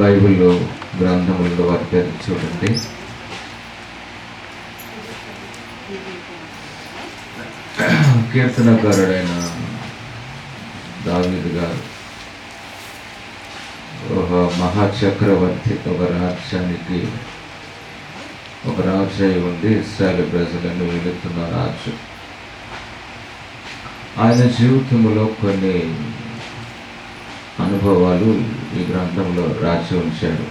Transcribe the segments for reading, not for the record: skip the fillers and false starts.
బైబిల్లో గ్రంథములలో వారి పేరు చూడండి. కీర్తనకారుడైన దావీదు గారు ఒక మహాచక్రవర్తి, ఒక రాజ్యానికి ఒక రాజు అయి ఉండి ఇశ్రాయేలు ప్రజలను వెళుతున్న రాజు. ఆయన జీవితంలో కొన్ని అనుభవాలు ఈ గ్రంథంలో రాసి ఉంచాడు.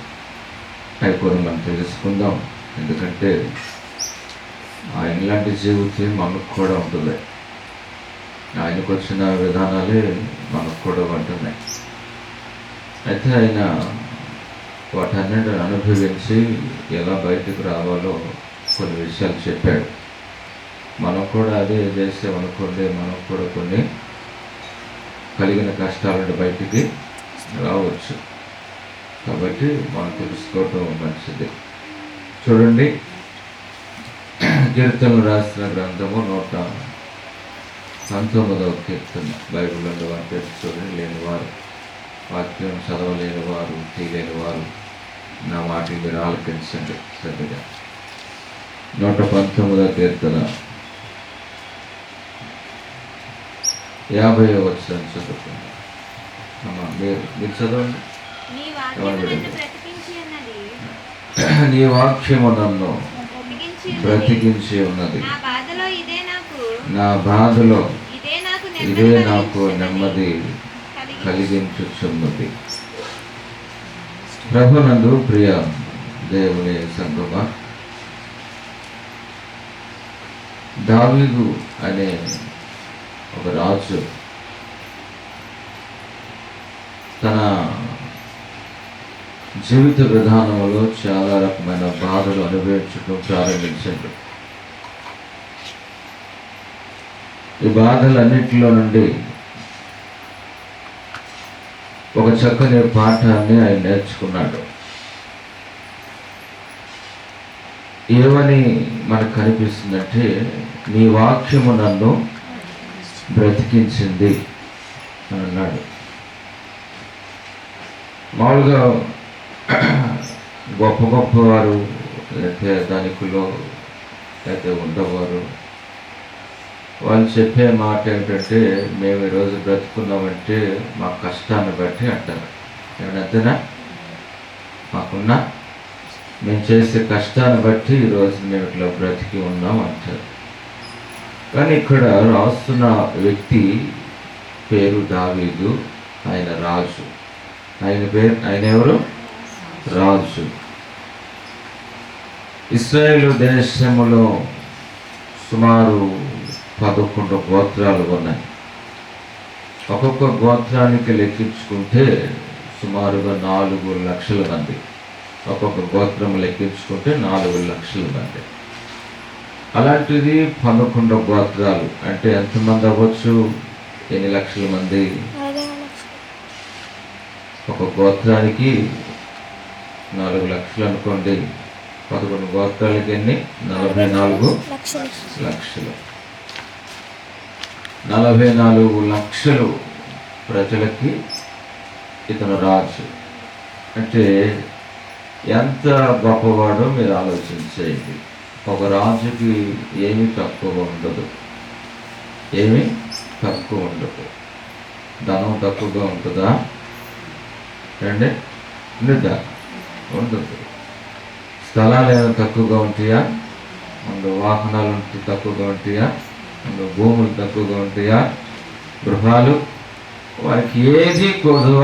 అవి కూడా మనం తెలుసుకుందాం. ఎందుకంటే ఆయన లాంటి జీవితం మనకు కూడా ఉంటుంది. ఆయనకు వచ్చిన విధానాలే మనకు కూడా ఉంటున్నాయి. అయితే ఆయన వాటన్నిటిని అనుభవించి ఎలా బయటకు రావాలో కొన్ని విషయాలు చెప్పాడు. మనం కూడా అదే చేసామనుకోండి, మనం కూడా కొన్ని కలిగిన కష్టాల నుండి బయటికి రావచ్చు. కాబట్టి మనం తెలుసుకోవటం మంచిది. చూడండి, కీర్తనలు రాసిన గ్రంథము 119వ కీర్తన. బైబిల్లో వారి చూడండి. లేనివారు, వాక్యం చదవలేని వారు, తీయలేని వారు నా మాటలు మీరు ఆలకించండి శ్రద్ధగా. 119వ కీర్తన 50వ వచనం చదువుతుంది. మీరు చదవండి. నీ వాక్యము నన్ను బ్రతికించి ఉన్నది, నా బాధలో ఇదే నాకు నెమ్మది కలిగించుచున్నది. ప్రభునందు ప్రియ దేవుని సంగమా, దావీదు అనే ఒక రాజు తన జీవిత విధానంలో చాలా రకమైన బాధలు అనుభవించడం ప్రారంభించాడు. ఈ బాధలన్నింటిలో నుండి ఒక చక్కని పాఠాన్ని ఆయన నేర్చుకున్నాడు. ఏమని మనకు కనిపిస్తుందంటే, నీ వాక్యము నన్ను బ్రతికించింది అని అన్నాడు. మామూలుగా గొప్ప గొప్ప వారు, లేకపోతే ధనికులు, లేకపోతే ఉండవారు, వాళ్ళు చెప్పే మాట ఏమిటంటే, మేము ఈరోజు బ్రతుకున్నామంటే మా కష్టాన్ని బట్టి అంటారు. ఏమంతేనా? మాకున్నా మేము చేసే కష్టాన్ని బట్టి ఈరోజు మేము ఇట్లా బ్రతికి ఉన్నాం అంటారు. కానీ ఇక్కడ రాస్తున్న వ్యక్తి పేరు దావీదు. ఆయన రాజు. ఆయన ఎవరు? రాజు. ఇశ్రాయేలు దేశములో సుమారు 11 గోత్రాలు ఉన్నాయి. ఒక్కొక్క గోత్రానికి లెక్కించుకుంటే సుమారుగా 4 లక్షల మంది. ఒక్కొక్క గోత్రం లెక్కించుకుంటే 4 లక్షల మంది. అలాంటిది 11 గోత్రాలు అంటే ఎంతమంది అవ్వచ్చు? ఎన్ని లక్షల మంది? ఒక గోత్రానికి 4 లక్షలు అనుకోండి. 11 గోత్రాలకి ఎన్ని? 44 లక్షలు. 44 లక్షలు ప్రజలకి ఇతను రాజు. అంటే ఎంత గొప్పవాడో మీరు ఆలోచించేయండి. ఒక రాజుకి ఏమీ తక్కువ ఉండదు. ఏమీ తక్కువ ఉండదు. ధనం తక్కువగా ఉంటుందా? అంటే ఉండదు. స్థలాలు ఏమైనా తక్కువగా ఉంటాయా? వాహనాలు తక్కువగా ఉంటాయా? భూములు తక్కువగా ఉంటాయా? గృహాలు? వారికి ఏది కొదువ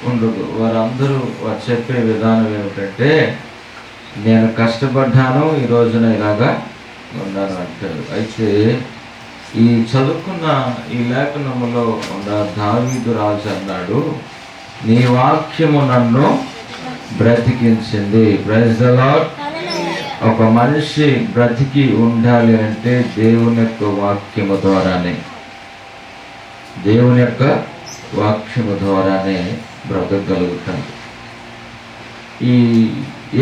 ఉండదు. వారందరూ వారు చెప్పే విధానం ఏమిటంటే, నేను కష్టపడ్డాను, ఈ రోజున ఇలాగా ఉన్నాను అంటారు. అయితే ఈ చదువుకున్న ఈ లేఖనములో ఉన్న దావీదు రాజు అన్నాడు, నీ వాక్యము నన్ను బ్రతికించింది. Praise the lord. ఒక మనిషి బ్రతికి ఉండాలి అంటే దేవుని యొక్క వాక్యము ద్వారానే, దేవుని యొక్క వాక్యము ద్వారానే బ్రతకగలుగుతాడు.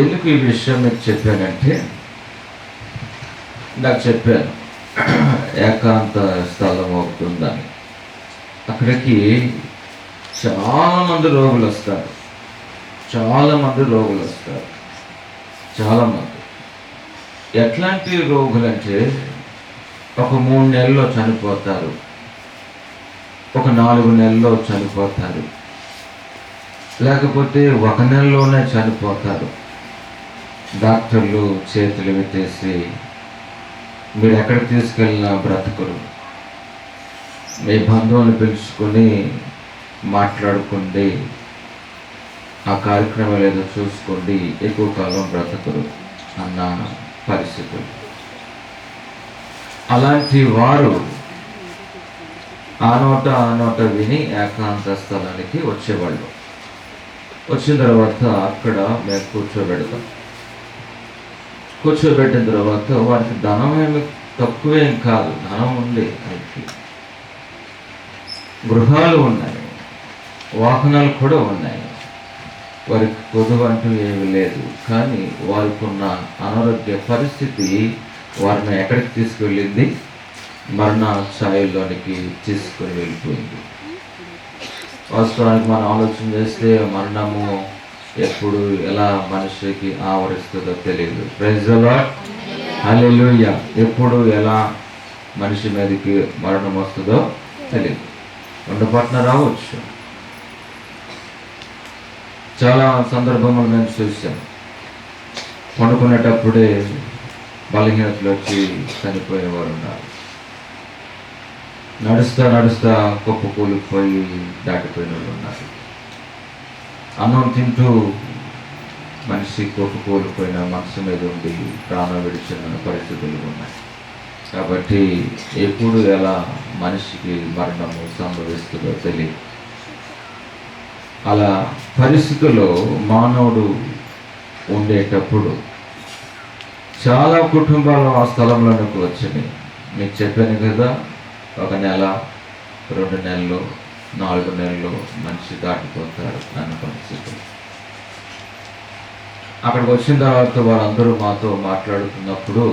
ఎందుకు ఈ విషయం మీకు చెప్పానంటే, నాకు చెప్పాను ఏకాంత స్థలం అవుతుందని. అక్కడికి చాలామంది రోగులు వస్తారు. చాలామంది రోగులు వస్తారు. చాలామంది ఎట్లాంటి రోగులంటే ఒక 3 నెలల్లో చనిపోతారు, ఒక 4 నెలల్లో చనిపోతారు, లేకపోతే 1 నెలలోనే చనిపోతారు. డాక్టర్లు చేతులు పెట్టేసి మీరు ఎక్కడికి తీసుకెళ్ళినా బ్రతకరు, మీ బంధువులను పిలుచుకొని మాట్లాడుకోండి, ఆ కార్యక్రమాలు ఏదో చూసుకోండి, ఎక్కువ కాలం బ్రతకరు అన్న పరిస్థితులు. అలాంటి వారు ఆ నోట విని ఏకాంత స్థలానికి వచ్చేవాళ్ళు. వచ్చిన తర్వాత అక్కడ మేము కూర్చోబెట్టిన తర్వాత వారికి ధనం ఏమి తక్కువేం కాదు, ధనం ఉంది, ఆయనకి గృహాలు ఉన్నాయి, వాహనాలు కూడా ఉన్నాయి, వారికి కొదువు అంటూ ఏమి లేదు. కానీ వారికి ఉన్న అనారోగ్య పరిస్థితి వారిని ఎక్కడికి తీసుకువెళ్ళింది? మరణ ఛాయల్లోనికి తీసుకుని వెళ్ళిపోయింది. వాస్తవానికి మనం ఆలోచన చేస్తే మరణము ఎప్పుడు ఎలా మనిషికి ఆవరిస్తుందో తెలియదు. Praise the Lord, hallelujah. ఎప్పుడు ఎలా మనిషి మీదకి మరణం వస్తుందో తెలియదు. ఉండపట్న రావచ్చు. చాలా సందర్భంలో నేను చూశాను, పండుకునేటప్పుడే బలహీనతలు వచ్చి చనిపోయిన వారు ఉన్నారు. నడుస్తా కుప్ప కూలిపోయి దాటిపోయిన వాళ్ళు ఉన్నారు. అన్నం తింటూ మనిషి కుప్ప కూలిపోయిన మనసు మీద ఉండి ప్రాణం విడిచిన పరిస్థితులు ఉన్నాయి. కాబట్టి ఎప్పుడు ఎలా మనిషికి మరణము సంభవిస్తుందో తెలియదు. అలా పరిస్థితుల్లో మానవుడు ఉండేటప్పుడు చాలా కుటుంబాలు ఆ స్థలంలోనికి వచ్చినాయి. మీకు చెప్పాను కదా, 1 నెల, 2 నెలలు, 4 నెలలు మనిషి దాటిపోతారు అన్న పరిస్థితులు. అక్కడికి వచ్చిన తర్వాత వారందరూ మాతో మాట్లాడుతున్నప్పుడు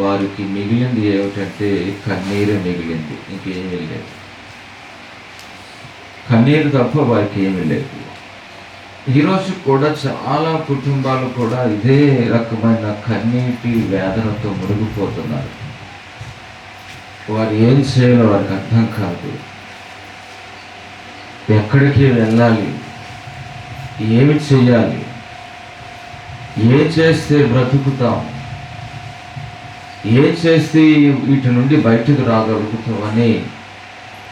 వారికి మిగిలింది ఏమిటంటే కన్నీరే మిగిలింది, ఇంకేమీ లేదు. కన్నీరు తప్ప వారికి ఏమీ లేదు. ఈరోజు కూడా చాలా కుటుంబాలు కూడా ఇదే రకమైన కన్నీటి వేదనతో మునిగిపోతున్నారు. వారు ఏం చేయాలో వారికి అర్థం కాదు. ఎక్కడికి వెళ్ళాలి, ఏమి చేయాలి, ఏ చేస్తే బ్రతుకుతాం, ఏ చేస్తే వీటి నుండి బయటకు రాగలుగుతామని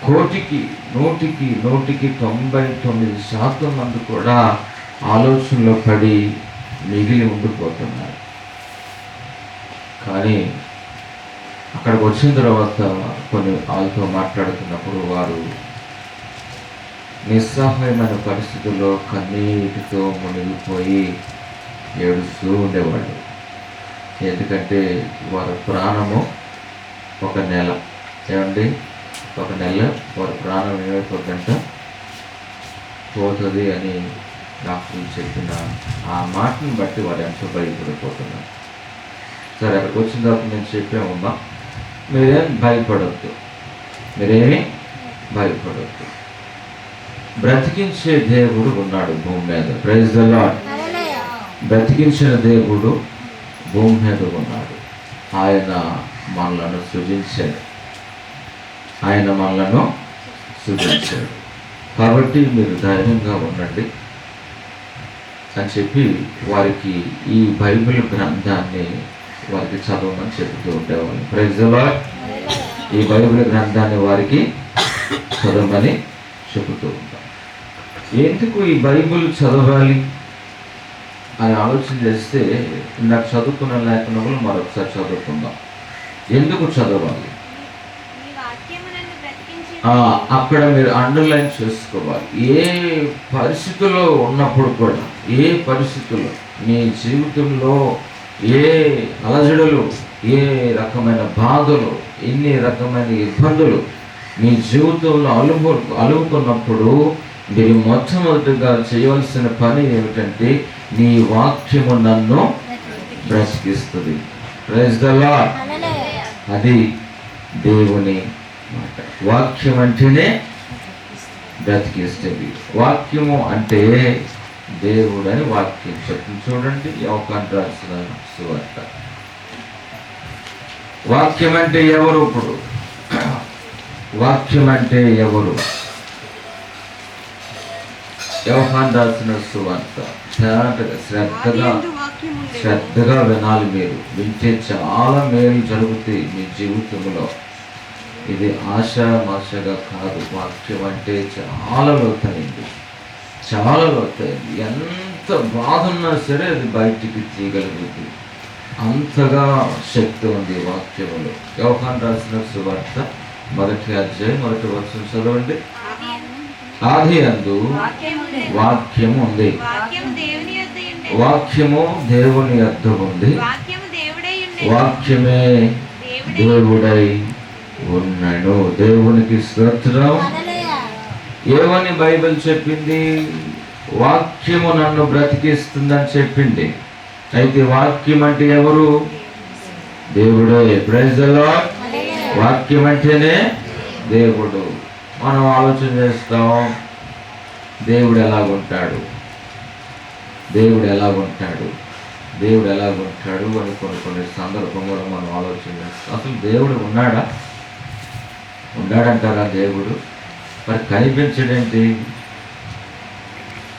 99% మంది కూడా ఆలోచనలో పడి మిగిలి ఉండిపోతున్నారు. కానీ అక్కడికి వచ్చిన తర్వాత కొన్ని వాళ్ళతో మాట్లాడుతున్నప్పుడు వారు నిస్సహాయమైన పరిస్థితుల్లో కన్నీటితో మునిగిపోయి ఏడుస్తూ ఉండేవాళ్ళు. ఎందుకంటే వారి ప్రాణము 1 నెల, ఏమండి, 1 నెల వారి ప్రాణం ఏమైపోతుందంట పోతుంది అని డాక్టర్లు చెప్పిన ఆ మాటను బట్టి వారు ఎంతో భయపడిపోతున్నారు. సరే, అక్కడికి వచ్చిన తర్వాత మేము చెప్పామమ్మా, మీరేమి భయపడద్దు, బ్రతికించే దేవుడు ఉన్నాడు భూమి మీద. Praise the lord. బ్రతికించిన దేవుడు భూమి మీద ఉన్నాడు. ఆయన మనలను సృజించాడు. కాబట్టి మీరు ధైర్యంగా ఉండండి అని చెప్పి వారికి ఈ బైబిల్ గ్రంథాన్ని వారికి చదవమని చెబుతూ ఉండేవాళ్ళు. Praise the Lord. ఈ బైబిల్ గ్రంథాన్ని వారికి చదవమని చెబుతూ ఉంటాం. ఎందుకు ఈ బైబిల్ చదవాలి అని ఆలోచన చేస్తే నాకు చదువుకున్న లేఖనములు మరొకసారి చదువుకుందాం. ఎందుకు చదవాలి? అక్కడ మీరు అండర్లైన్ చేసుకోవాలి. ఏ పరిస్థితుల్లో ఉన్నప్పుడు కూడా, ఏ పరిస్థితుల్లో మీ జీవితంలో ఏ అలజడులు, ఏ రకమైన బాధలు, ఎన్ని రకమైన ఇబ్బందులు మీ జీవితంలో అలుముకున్నప్పుడు మీరు మొట్టమొదటిగా చేయవలసిన పని ఏమిటంటే నీ వాక్యము నన్ను బ్రతికిస్తుంది. Praise the lord. అది దేవుని మాట. వాక్యం అంటేనే బ్రతికిస్తుంది. వాక్యము అంటే దేవుడని వాక్యం చెప్తుంది. చూడండి, యోహాను రాసిన సువార్త. వాక్యం అంటే ఎవరు? ఇప్పుడు వాక్యం అంటే ఎవరు? యోహాను రాసిన సువార్త శ్రద్ధగా వినాలి. మీరు వింటే చాలా మేలు జరుగుతాయి మీ జీవితంలో. ఇది ఆశామాషగా కాదు. వాక్యం అంటే చాలా లోతైంది, చాలా లోతైంది. ఎంత బాధ ఉన్నా సరే అది బయటికి తీయగలుగుతుంది. అంతగా శక్తి ఉంది వాక్యములో. యోహాను రాసిన సువార్త 1వ అధ్యాయం 1వ వచనం చదవండి. ఆది యందు వాక్యము ఉంది, వాక్యము దేవుని యొద్ద ఉంది, వాక్యమే దేవుడై ఉన్నాడు. దేవునికి స్తోత్రం. ఏమని బైబిల్ చెప్పింది? వాక్యము నన్ను బ్రతికిస్తుందని చెప్పింది. అయితే వాక్యం అంటే ఎవరు? దేవుడే. Praise the Lord. వాక్యం అంటేనే దేవుడు. మనం ఆలోచన చేస్తాం, దేవుడు ఎలాగుంటాడు, దేవుడు ఎలాగుంటాడు, దేవుడు ఎలాగుంటాడు అని కొన్ని సందర్భంలో మనం ఆలోచన చేస్తాం. అసలు దేవుడు ఉన్నాడా? ఉన్నాడంటారా దేవుడు? మరి కనిపించడేంటి?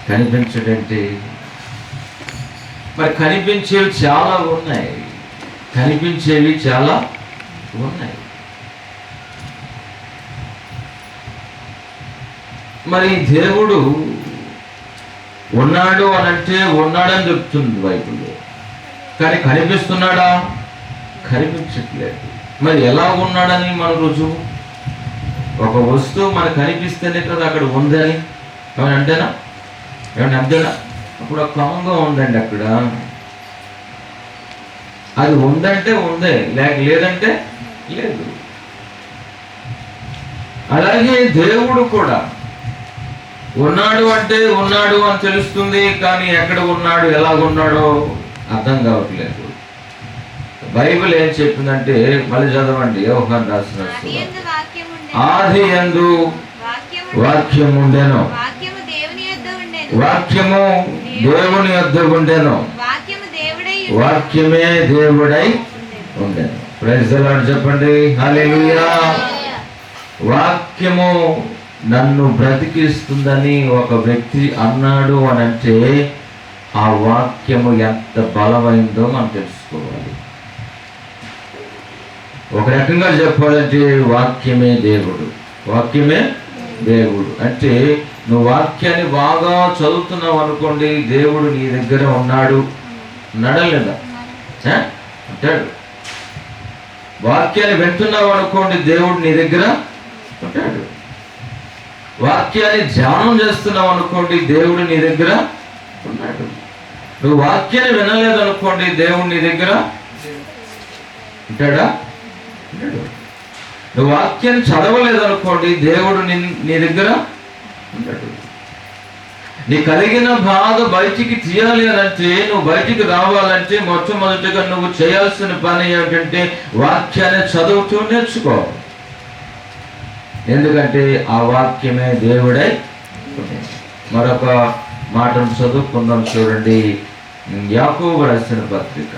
కనిపించడేంటి? మరి కనిపించేవి చాలా ఉన్నాయి, కనిపించేవి చాలా ఉన్నాయి. మరి దేవుడు ఉన్నాడు అని అంటే ఉన్నాడని చెప్తుంది బైబిల్లో. కానీ కనిపిస్తున్నాడా? కనిపించట్లేదు. మరి ఎలా ఉన్నాడని మన రుజువు? ఒక వస్తువు మనకు కనిపిస్తేనే కదా అక్కడ ఉందని. ఏమని అంతేనా? ఏమన్నా అంతేనా? అప్పుడు ఒక క్రమంగా ఉందండి అక్కడ. అది ఉందంటే ఉందే, లేదంటే లేదు. అలాగే దేవుడు కూడా ఉన్నాడు అంటే ఉన్నాడు అని తెలుస్తుంది, కానీ ఎక్కడ ఉన్నాడు, ఎలాగున్నాడో అర్థం కావట్లేదు. బైబిల్ ఏం చెప్పిందంటే, మళ్ళీ చదవండి. యోహాను రాసిన ఆది యందు వాక్యం ఉండెను, వాక్యము దేవుని యొద్ద ఉండెను, వాక్యమే దేవుడై ఉండెను. ప్రైజ్ ది లార్డ్ చెప్పండి. హల్లెలూయా. వాక్యము నన్ను బ్రతికిస్తుందని ఒక వ్యక్తి అన్నాడు అని అంటే ఆ వాక్యము ఎంత బలమైందో మనం తెలుసుకోవాలి. ఒక రకంగా చెప్పాలంటే వాక్యమే దేవుడు. వాక్యమే దేవుడు అంటే నువ్వు వాక్యాన్ని బాగా చదువుతున్నావు అనుకోండి, దేవుడు నీ దగ్గర ఉన్నాడు. ఉన్నాడా లేదా? ఉంటాడు. వాక్యాన్ని వింటున్నావు అనుకోండి, దేవుడు నీ దగ్గర ఉంటాడు. వాక్యాన్ని ధ్యానం చేస్తున్నావు అనుకోండి, దేవుడు నీ దగ్గర ఉన్నాడు. నువ్వు వాక్యాన్ని వినలేదు అనుకోండి, దేవుడు నీ దగ్గర ఉంటాడా? ఉంటాడు. నువ్వు వాక్యాన్ని చదవలేదు అనుకోండి, దేవుడు నీ దగ్గర ఉంటాడు. నీ కలిగిన బాధ బయటికి తీయాలి అనంటే, నువ్వు బయటికి రావాలంటే మొట్టమొదటిగా నువ్వు చేయాల్సిన పని ఏమిటంటే వాక్యాన్ని చదువుతూ నేర్చుకోవాలి. ఎందుకంటే ఆ వాక్యమే దేవుడై. మరొక మాటను చదువుకుందాం. చూడండి, యాకోబు రాసిన పత్రిక.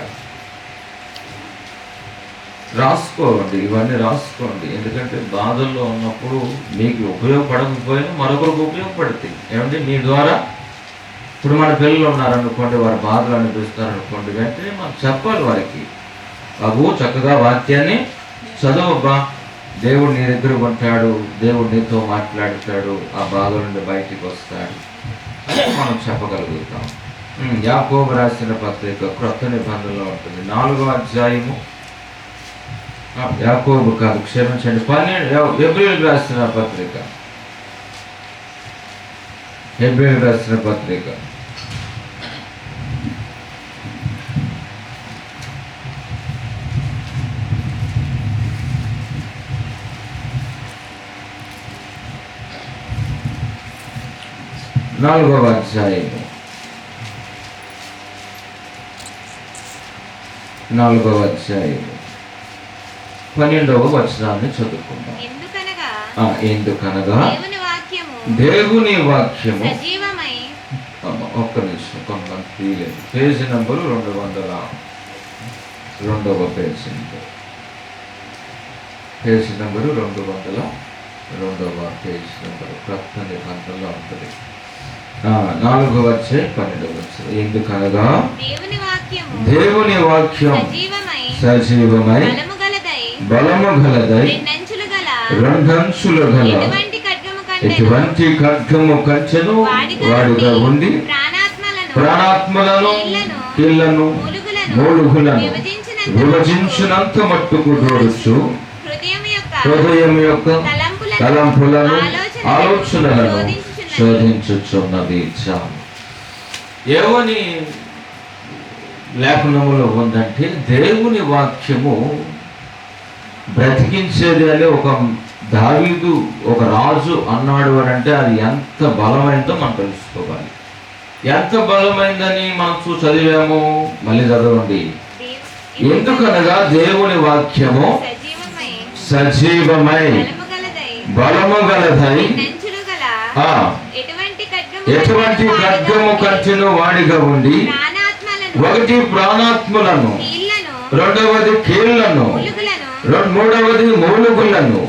రాసుకోండి, ఇవన్నీ రాసుకోండి. ఎందుకంటే బాధల్లో ఉన్నప్పుడు మీకు ఉపయోగపడకపోయినా మరొకరికి ఉపయోగపడతాయి. ఏమంటే మీ ద్వారా ఇప్పుడు మన పిల్లలు ఉన్నారనుకోండి, వారి బాధలు అనిపిస్తారనుకోండి, వెంటనే మనం చెప్పాలి వారికి, బాబు చక్కగా వాక్యాన్ని చదవబ్బా, దేవుడు నీ దగ్గర ఉంటాడు, దేవుడు నీతో మాట్లాడతాడు, ఆ బాధ నుండి బయటికి వస్తాడు మనం చెప్పగలుగుతాం. యాకోబు రాసిన పత్రిక క్రొత్త నిబంధనలో ఉంటుంది. 4వ అధ్యాయము. యాకోబు కాదు, క్షమించండి, 12 హెబ్రీయులకు రాసిన పత్రిక. హెబ్రీయులకు రాసిన పత్రిక 4వ అధ్యాయము 12వ వచనాన్ని చదువుకుందాం. ఎందుకనగా దేవుని వాక్యము ఒక్క నిమిషం, కొంతమంది తీయలేదు. పేజీ నెంబరు 202వ పేజీ నెంబరు 202వ పేజీ నెంబరు క్రొత్త నిబంధనలో ఉంటుంది. 4వ అధ్యాయం 12వ వచనం. ఎందుకనగా దేవుని వాక్యం సజీవమై బలము గలదై రెండంచులు గల ఎటువంటి ఖడ్గము కంచెను వాడిగా ఉండి ప్రాణాత్మలను కీళ్లను మూలుగులను విభజించినంత మట్టుకు దూరచ్చు హృదయం యొక్క తలంపులను ఆలోచనలను శోధించుచున్నది. చాలు. ఏమని లేఖనములో ఉందంటే దేవుని వాక్యము బ్రతికించేది అని ఒక దావీదు ఒక రాజు అన్నాడు అని అంటే అది ఎంత బలమైందో మనం తెలుసుకోవాలి. ఎంత బలమైందని మనం చదివాము, మళ్ళీ చదవండి. ఎందుకనగా దేవుని వాక్యము సజీవమై బలము గలదై ఎటువంటి ఖడ్గము కంచెను వాడిగా ఉండి ఒకటి ప్రాణాత్మలను, రెండవది కీళ్లను, మూడవది మూలుగులను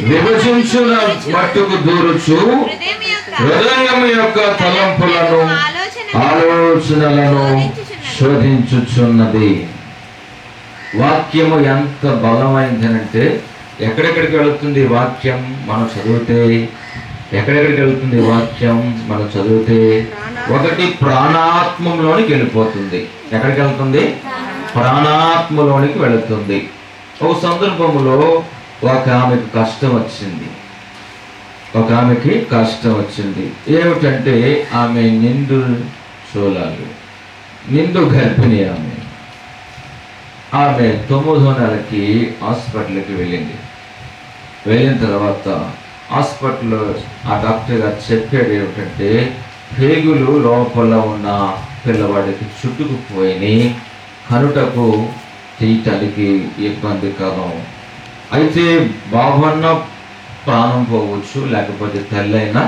విభజించిన మట్టుకు దూరుచు హృదయం యొక్క తలంపులను ఆలోచనలను శోధించుచున్నది. వాక్యము ఎంత బలమైందనంటే ఎక్కడెక్కడికి వెళుతుంది వాక్యం మనం చదివితే? ఎక్కడెక్కడికి వెళుతుంది వాక్యం మనం చదివితే? ఒకటి ప్రాణాత్మలోనికి వెళ్ళిపోతుంది. ఎక్కడికి వెళ్తుంది? ప్రాణాత్మలోనికి వెళుతుంది. ఒక సందర్భంలో ఒక ఆమెకు కష్టం వచ్చింది. ఏమిటంటే ఆమె నిండు చూలాలు, నిండు గర్భిణి. ఆమె 9వ నెలకి హాస్పిటల్కి వెళ్ళిన తర్వాత హాస్పిటల్లో ఆ డాక్టర్ గారు చెప్పాడు ఏమిటంటే పేగులు లోపల ఉన్న పిల్లవాడికి చుట్టుకుపోయి కనుటకు తీయటానికి ఇబ్బందికరం. అయితే బాబన్న ప్రాణం పోవచ్చు, లేకపోతే తల్లైనా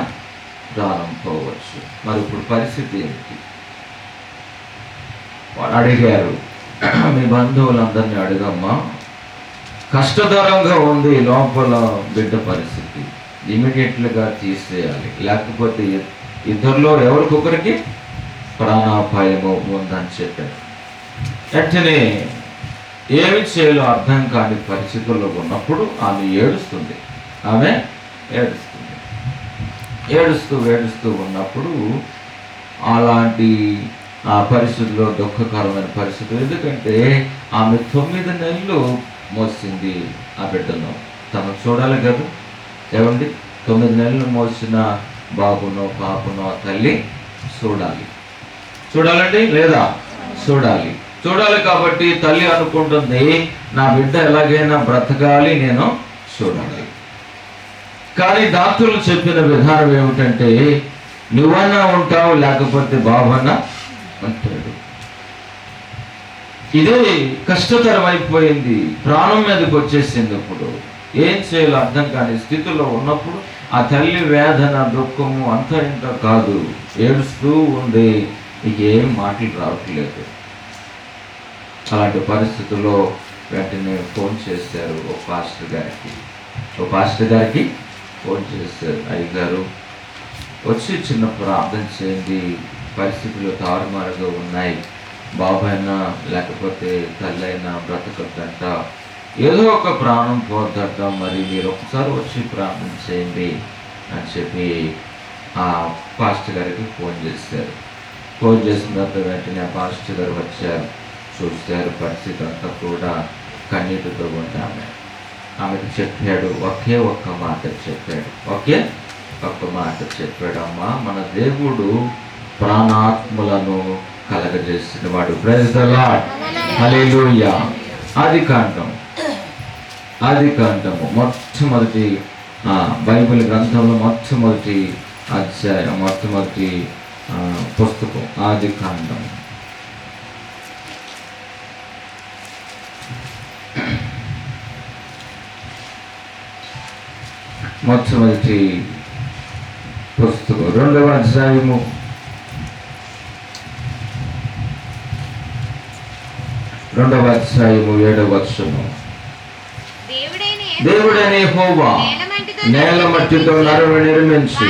ప్రాణం పోవచ్చు. మరి ఇప్పుడు పరిస్థితి ఏమిటి? వాడు అడిగారు, మీ బంధువులందరినీ అడగమ్మా, కష్టతరంగా ఉంది లోపల బిడ్డ పరిస్థితి, ఇమీడియట్లుగా తీసేయాలి, లేకపోతే ఇద్దరిలో ఎవరికొకరికి ప్రాణాపాయము ఉందని చెప్పారు. వెంటనే ఏమి చేయాలో అర్థం కాని పరిస్థితుల్లో ఉన్నప్పుడు ఆమె ఏడుస్తుంది. ఏడుస్తూ ఉన్నప్పుడు అలాంటి ఆ పరిస్థితుల్లో దుఃఖకరమైన పరిస్థితులు. ఎందుకంటే ఆమె 9 నెలలు మోసింది ఆ బిడ్డను. తను చూడాలి కదా ఏమండి? 9 నెలలు మోసిన బాబునో పాపనో తల్లి చూడాలండి లేదా? చూడాలి కాబట్టి తల్లి అనుకుంటుంది, నా బిడ్డ ఎలాగైనా బ్రతకాలి, నేను చూడాలి. కానీ డాక్టర్లు చెప్పిన విధానం ఏమిటంటే నువ్వన్నా ఉంటావు, లేకపోతే బాబన్నా అంటాడు. ఇదే కష్టతరం అయిపోయింది, ప్రాణం మీదకి వచ్చేసింది. ఇప్పుడు ఏం చేయాలో అర్థం కాని స్థితిలో ఉన్నప్పుడు ఆ తల్లి వేదన దుఃఖము అంతా ఇంత కాదు, ఏడుస్తూ ఉంది, నీకేం మాటలు రావట్లేదు. అలాంటి పరిస్థితుల్లో వెంటనే ఫోన్ చేశారు ఓ పాస్టర్ గారికి ఫోన్ చేశారు. అయ్యగారు వచ్చి చిన్న ప్రార్థన చేయండి, పరిస్థితులు తారుమారుగా ఉన్నాయి, బాబైనా లేకపోతే తల్లి అయినా బ్రతకద్దంట, ఏదో ఒక ప్రాణం పోద్దట, మరి మీరు ఒకసారి వచ్చి ప్రార్థన చేయండి అని చెప్పి ఆ పాస్టర్ గారికి ఫోన్ చేశారు. ఫోన్ చేసిన తర్వాత వెంటనే ఆ పాస్టర్ గారు వచ్చారు, చూశారు పరిస్థితి అంతా కూడా కన్నీటితో ఉంది. ఆమెకు చెప్పాడు, ఒకే ఒక్క మాట చెప్పాడు, అమ్మా మన దేవుడు ప్రాణాత్మలను కలగజేసిన వాడు. ప్రైజ్ ది లార్డ్, హల్లెలూయా. ఆదికాండము మొట్టమొదటి బైబిల్ గ్రంథంలో మొట్టమొదటి అధ్యాయం, మొట్టమొదటి పుస్తకం ఆదికాండం. మొట్టమొదటి పుస్తకం 2వ అధ్యాయము 2వ అధ్యాయము 7వ వచనం. దేవుడైన యెహోవా నేల మట్టితో నరుని నిర్మించి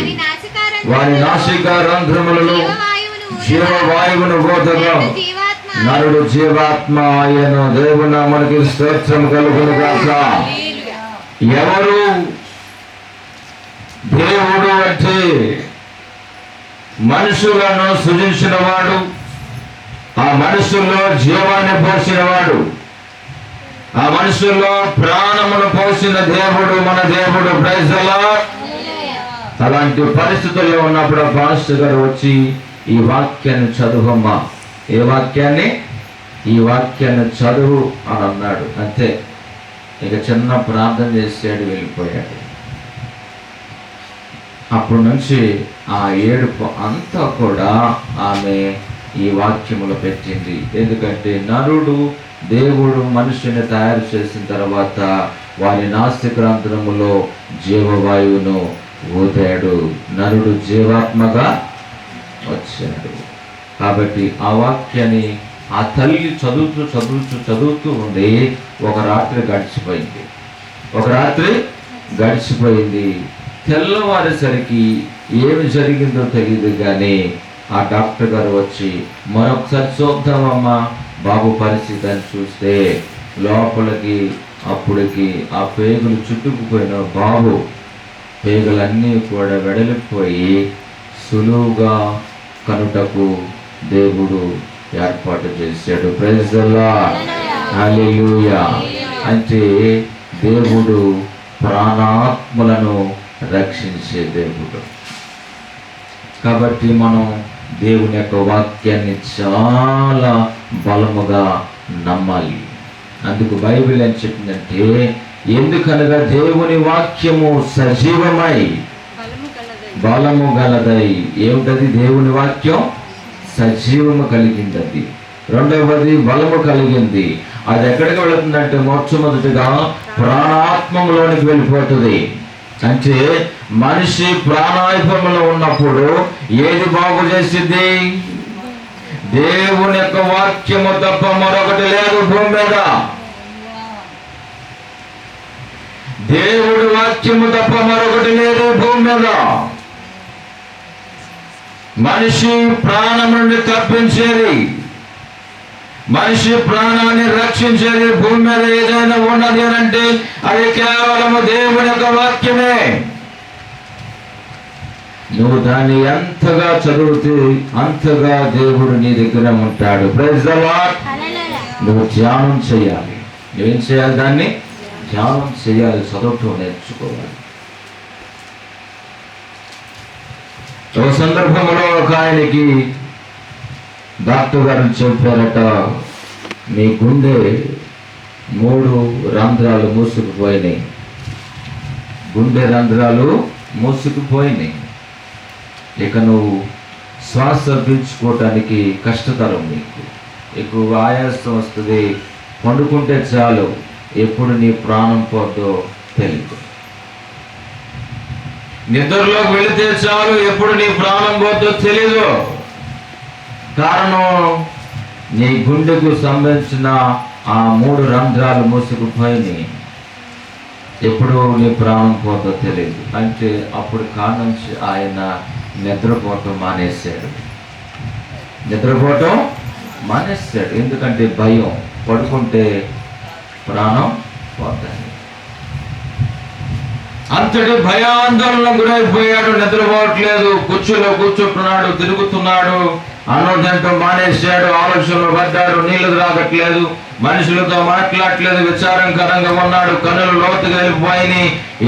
వారి నాసికా రంధ్రములలో జీవవాయువును ఊదగా నరుడు జీవాత్మ ఆయను. దేవుని నామమునకు స్తోత్రం కలుగును గాక. ఎవరు దేవుడు అంటే మనుషులను సృజించిన వాడు, ఆ మనుషుల్లో జీవాన్ని పోసినవాడు, ఆ మనుషుల్లో ప్రాణమును పోసిన దేవుడు మన దేవుడు. Praise the Lord. అలాంటి పరిస్థితుల్లో ఉన్నప్పుడు పాస్టర్ గారు వచ్చి ఈ వాక్యాన్ని చదువమ్మా, ఏ వాక్యాన్ని? ఈ వాక్యాన్ని చదువు అని అన్నాడు. అంతే, ఇక చిన్న ప్రార్థన చేసాడు, వెళ్ళిపోయాడు. అప్పటి నుంచి ఆ ఏడుపు అంతా కూడా ఆమె ఈ వాక్యములో పెట్టింది. ఎందుకంటే నరుడు, దేవుడు మనుషుని తయారు చేసిన తర్వాత వారి నాసికాంతరములో జీవవాయువును ఊదాడు. నరుడు జీవాత్మగా వచ్చాడు. కాబట్టి ఆ వాక్యాన్ని ఆ తల్లి చదువుతూ ఉంది. ఒక రాత్రి గడిచిపోయింది. తెల్లవారేసరికి ఏమి జరిగిందో తెలియదు, కానీ ఆ డాక్టర్ గారు వచ్చి మరొకసారి చూద్దామమ్మా బాబు పరిస్థితి అని చూస్తే లోపలికి అప్పటికి ఆ పేగులు చుట్టుకుపోయిన బాబు పేగులన్నీ కూడా వెడలిపోయి సులువుగా కనుటకు దేవుడు ఏర్పాటు చేశాడు. Praise the Lord. హల్లెలూయా. అంటే దేవుడు ప్రాణాత్మలను రక్షించే దేవుడు. కాబట్టి మనం దేవుని యొక్క వాక్యాన్ని చాలా బలముగా నమ్మాలి. అందుకు బైబిల్ ఏం చెప్పిందంటే, ఎందుకనగా దేవుని వాక్యము సజీవమై బలము గలదై. ఏమిటది? దేవుని వాక్యం సజీవము కలిగింది. అది రెండవది బలము కలిగింది. అది ఎక్కడికి వెళుతుందంటే మొట్టమొదటిగా ప్రాణాత్మలోనికి వెళ్ళిపోతుంది. అంటే మనిషి ప్రాణాత్మలో ఉన్నప్పుడు ఏది బాగు చేసింది? దేవుని యొక్క వాక్యము తప్ప మరొకటి లేదు భూమి మీద. దేవుడి వాక్యము తప్ప మరొకటి లేదు భూమి మీద. మనిషి ప్రాణం నుండి తప్పించేది, మనిషి ప్రాణాన్ని రక్షించేది భూమి మీద ఏదైనా ఉన్నది అంటే అది కేవలము దేవుని యొక్క వాక్యమే. నువ్వు దాన్ని ఎంతగా చదివితే అంతగా దేవుడు నీ దగ్గర ఉంటాడు. Praise the Lord. నువ్వు ధ్యానం చేయాలి. నువ్వేం చేయాలి? దాన్ని ధ్యానం చేయాలి, చదవటం నేర్చుకోవాలి. ఒక సందర్భంలో ఒక ఆయనకి డాక్టర్ గారు చెప్పారట, మీ గుండె 3 రంధ్రాలు మూసుకుపోయినాయి. గుండె రంధ్రాలు మూసుకుపోయినాయి. ఇక నువ్వు శ్వాస పీల్చుకోవటానికి కష్టతరం, నీకు ఎక్కువ ఆయాసం వస్తుంది. పండుకుంటే చాలు, ఎప్పుడు నీ ప్రాణం పోద్దో తెలియదు. నిద్రలోకి వెళితే చాలు, ఎప్పుడు నీ ప్రాణం పోద్దో తెలీదు. కారణం, నీ గుండెకు సంబంధించిన ఆ 3 రంధ్రాలు మూసుకుపోయినాయి. ఎప్పుడు నీ ప్రాణం పోతో తెలియదు. అంటే అప్పుడు కానుంచి ఆయన నిద్రపోవటం మానేశాడు. ఎందుకంటే భయం, పడుకుంటే ప్రాణం పోతాయి. అంతటి భయాందోళనకు గురైపోయాడు. నిద్రపోవట్లేదు, కుర్చీలో కూర్చుంటున్నాడు, తిరుగుతున్నాడు, అన్నం తినటం మానేశాడు, ఆలోచనలు పడ్డాడు, నీళ్లు తాగట్లేదు, మనుషులతో మాట్లాడట్లేదు, విచారంకరంగా ఉన్నాడు, కన్నులు లోతుగా వెళ్ళిపోయి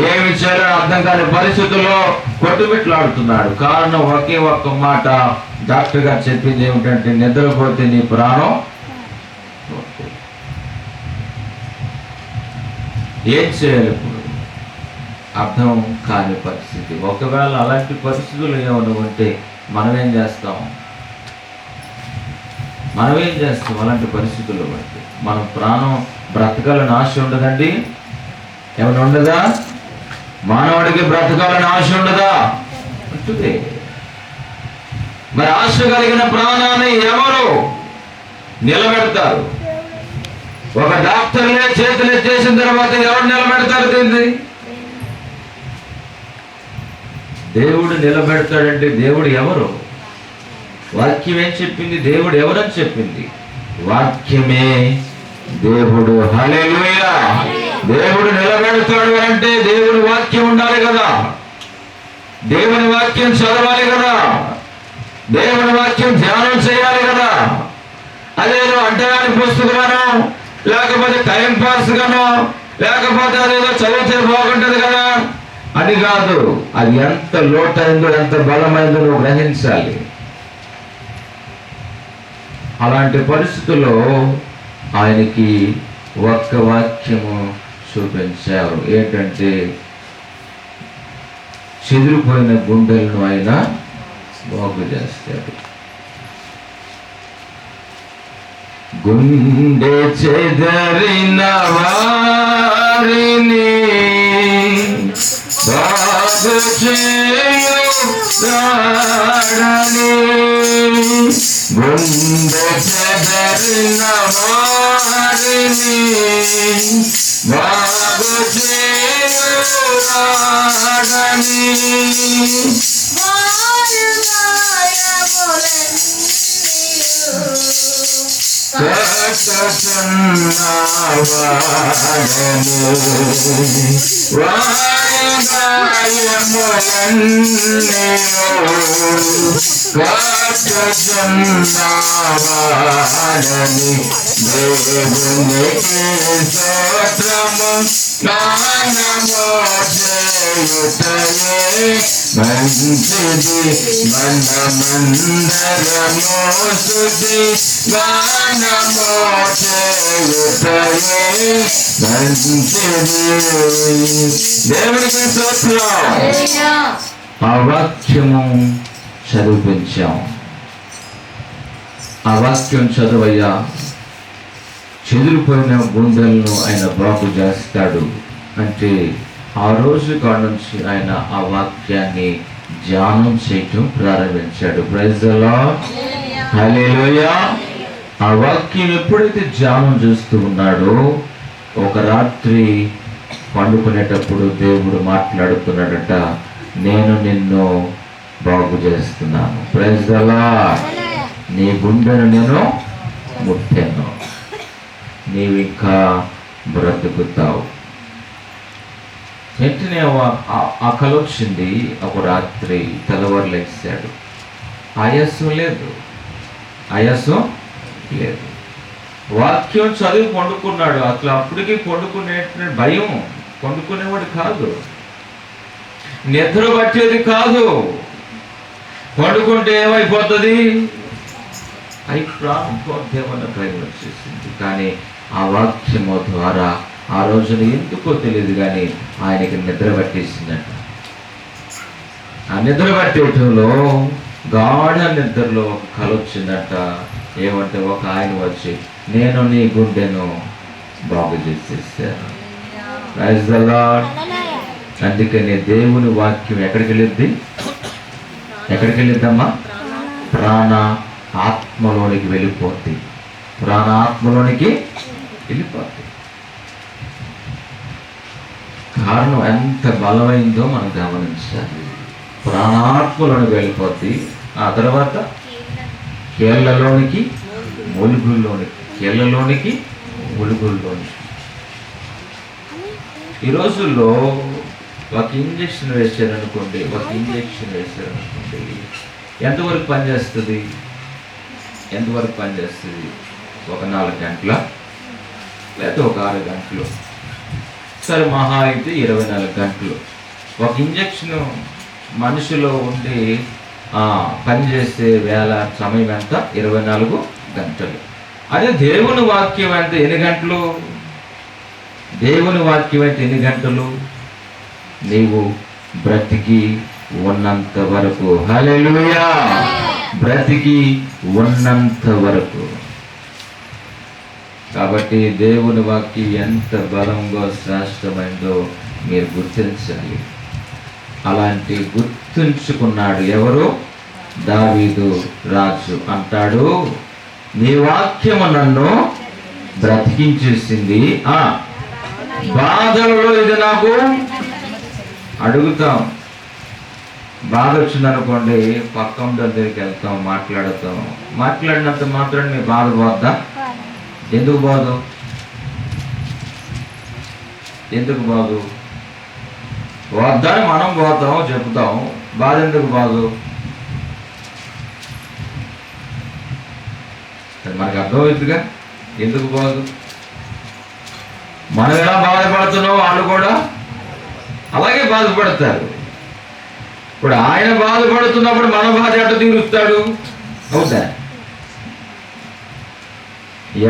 ఏమి చేయాలో అర్థం కాని పరిస్థితుల్లో కొట్టుమిట్లాడుతున్నాడు. కారణం ఒకే ఒక్క మాట డాక్టర్ గారు చెప్పింది ఏమిటంటే, నిద్రపోతే నీ ప్రాణం. ఏం చేయాలి ఇప్పుడు? అర్థం కాని పరిస్థితి. ఒకవేళ అలాంటి పరిస్థితులు ఏమైనా ఉంటే మనం ఏం చేస్తాం? అలాంటి పరిస్థితుల్లో బట్టి మనం ప్రాణం బ్రతకాలని ఆశ ఉండదండి? ఏమైనా ఉండదా? మానవుడికి బ్రతకాలని ఆశ ఉండదా? ఉంటుంది. మరి ఆశ కలిగిన ప్రాణాన్ని ఎవరు నిలబెడతారు? ఒక డాక్టర్లే చేతులు ఎత్తేసిన తర్వాత ఎవరు నిలబెడతారు దీన్ని? దేవుడు నిలబెడతాడంటే దేవుడు ఎవరు? వాక్యం ఏం చెప్పింది? దేవుడు ఎవరని చెప్పింది? వాక్యమే దేవుడు. హల్లెలూయా. దేవుడు నిలబెడతాడు అంటే దేవుని వాక్యం ఉండాలి కదా, దేవుని వాక్యం చదవాలి కదా, దేవుని వాక్యం ధ్యానం చేయాలి కదా. అదేదో అంటరాని పుస్తకమనో లేకపోతే టైం పాస్ గానో లేకపోతే అదేదో చదివితే బాగుంటది కదా అది కాదు. అది ఎంత లోతైందో ఎంత బలమైందో నువ్వు గ్రహించాలి. అలాంటి పరిస్థితుల్లో ఆయనకి ఒక్క వాక్యము చూపించారు. ఏంటంటే చెదిరిపోయిన గుండెలను ఆయన బాగు చేస్తాడు. గుండె చెదరిన వారిని బాగు చేయువాడని, గుండె చెదరిన వారిని బాగు చేయువాడని, కష్టసున్నవాడని, వారి గాయములన్నీయు కష్టసున్నవాడని, దేవునికి స్తోత్రము గానము చేయుటయే మంచిది, మనమందరము స్తుతి గానము చేయుటయే మంచిది. దేవునికి స్తోత్రం. ఆ వాక్యము చదివించాం. ఆ వాక్యం చదవయ్యా, చెదిరిపోయిన గుండెలను ఆయన బాగు చేస్తాడు అంటే ఆ రోజు కాడ నుంచి ఆయన ఆ వాక్యాన్ని ధ్యానం చేయటం ప్రారంభించాడు. Praise the Lord. హల్లెలూయా. ఆ వాక్యం ఎప్పుడైతే ధ్యానం చేస్తూ ఉన్నాడో ఒక రాత్రి పండుకునేటప్పుడు దేవుడు మాట్లాడుతున్నాడట, నేను నిన్ను బాగు చేస్తున్నాను. Praise the Lord. నీ గుండెను నేను ముట్టాను, నీవు ఇంకా బ్రతుకుతావు. వెంటనే ఆ కల వచ్చింది. ఒక రాత్రి తెల్లవారు లేచాడు. ఆయాసం లేదు, ఆయాసం లేదు. వాక్యం చదివి పండుకున్నాడు. అసలు అప్పటికి పండుకునే భయం, పండుకునేవాడు కాదు, నిద్ర పట్టేది కాదు. పండుకుంటే ఏమైపోతుంది? అయి ప్రాణం పోతేమన్న భయం వచ్చేసింది. కానీ ఆ వాక్యము ద్వారా ఆ రోజున ఎందుకో తెలియదు కానీ ఆయనకి నిద్ర పట్టేసిందట. ఆ నిద్ర పట్టేటంలో గాఢ నిద్రలో ఒక కల వచ్చిందట. ఏమంటే ఒక ఆయన వచ్చి, నేను నీ గుండెను బాగు చేసేసాను. Praise the Lord. అందుకని దేవుని వాక్యం ఎక్కడికి వెళ్ళిద్ది? ఎక్కడికి వెళ్ళిద్దమ్మా? ప్రాణ ఆత్మలోనికి వెళ్ళిపోద్ది. ప్రాణ ఆత్మలోనికి వెళ్ళిపోద్ది. కారణం ఎంత బలమైందో మనం గమనించాలి. ప్రాణాత్మలోనికి వెళ్ళిపోద్ది. ఆ తర్వాత కీళ్ళలోనికి, ములుగుల్లోనికి, కీళ్ళలోనికి, ములుగుల్లోనికి. ఈ రోజుల్లో ఒక ఇంజక్షన్ వేసారనుకోండి, ఎంతవరకు పనిచేస్తుంది? ఎంతవరకు పనిచేస్తుంది? ఒక 4 గంటల లేదా ఒక 6 గంటలు, సరే మహా అయితే 24 గంటలు. ఒక ఇంజక్షన్ మనిషిలో ఉండి పనిచేసే సమయం ఎంత? 24 గంటలు. అదే దేవుని వాక్యం అంటే ఎన్ని గంటలు? దేవుని వాక్యం అంటే ఎన్ని గంటలు? నీవు బ్రతికి ఉన్నంత వరకు. హల్లెలూయా. బ్రతికి ఉన్నంత వరకు. కాబట్టి దేవుని వాక్యం ఎంత బలంగా శ్రేష్టమైందో మీరు గుర్తించాలి. అలాంటి గుర్తుంచుకున్నాడు ఎవరు? దావీదు రాజు. అంటాడు, నీ వాక్యము నన్ను బ్రతికించేసింది. బాధలలో ఇది నాకు అడుగుతాం. బాధ వచ్చిందనుకోండి, పక్కన దగ్గరికి వెళ్తాం, మాట్లాడతాం. మాట్లాడినంత మాత్రం మీ బాధ పోద్దా? ఎందుకు బాధ? ఎందుకు బాధ? వద్దని మనం పోతాం, చెప్తాం. బాధ ఎందుకు బాధ? మనకు అర్థమవుతుందిగా ఎందుకు బాధ. మనం ఎలా బాధపడుతున్నాం వాళ్ళు కూడా అలాగే బాధపడతారు. ఇప్పుడు ఆయన బాధపడుతున్నప్పుడు మన బాధ ఎట్ట తీరుస్తాడు? అవుతా?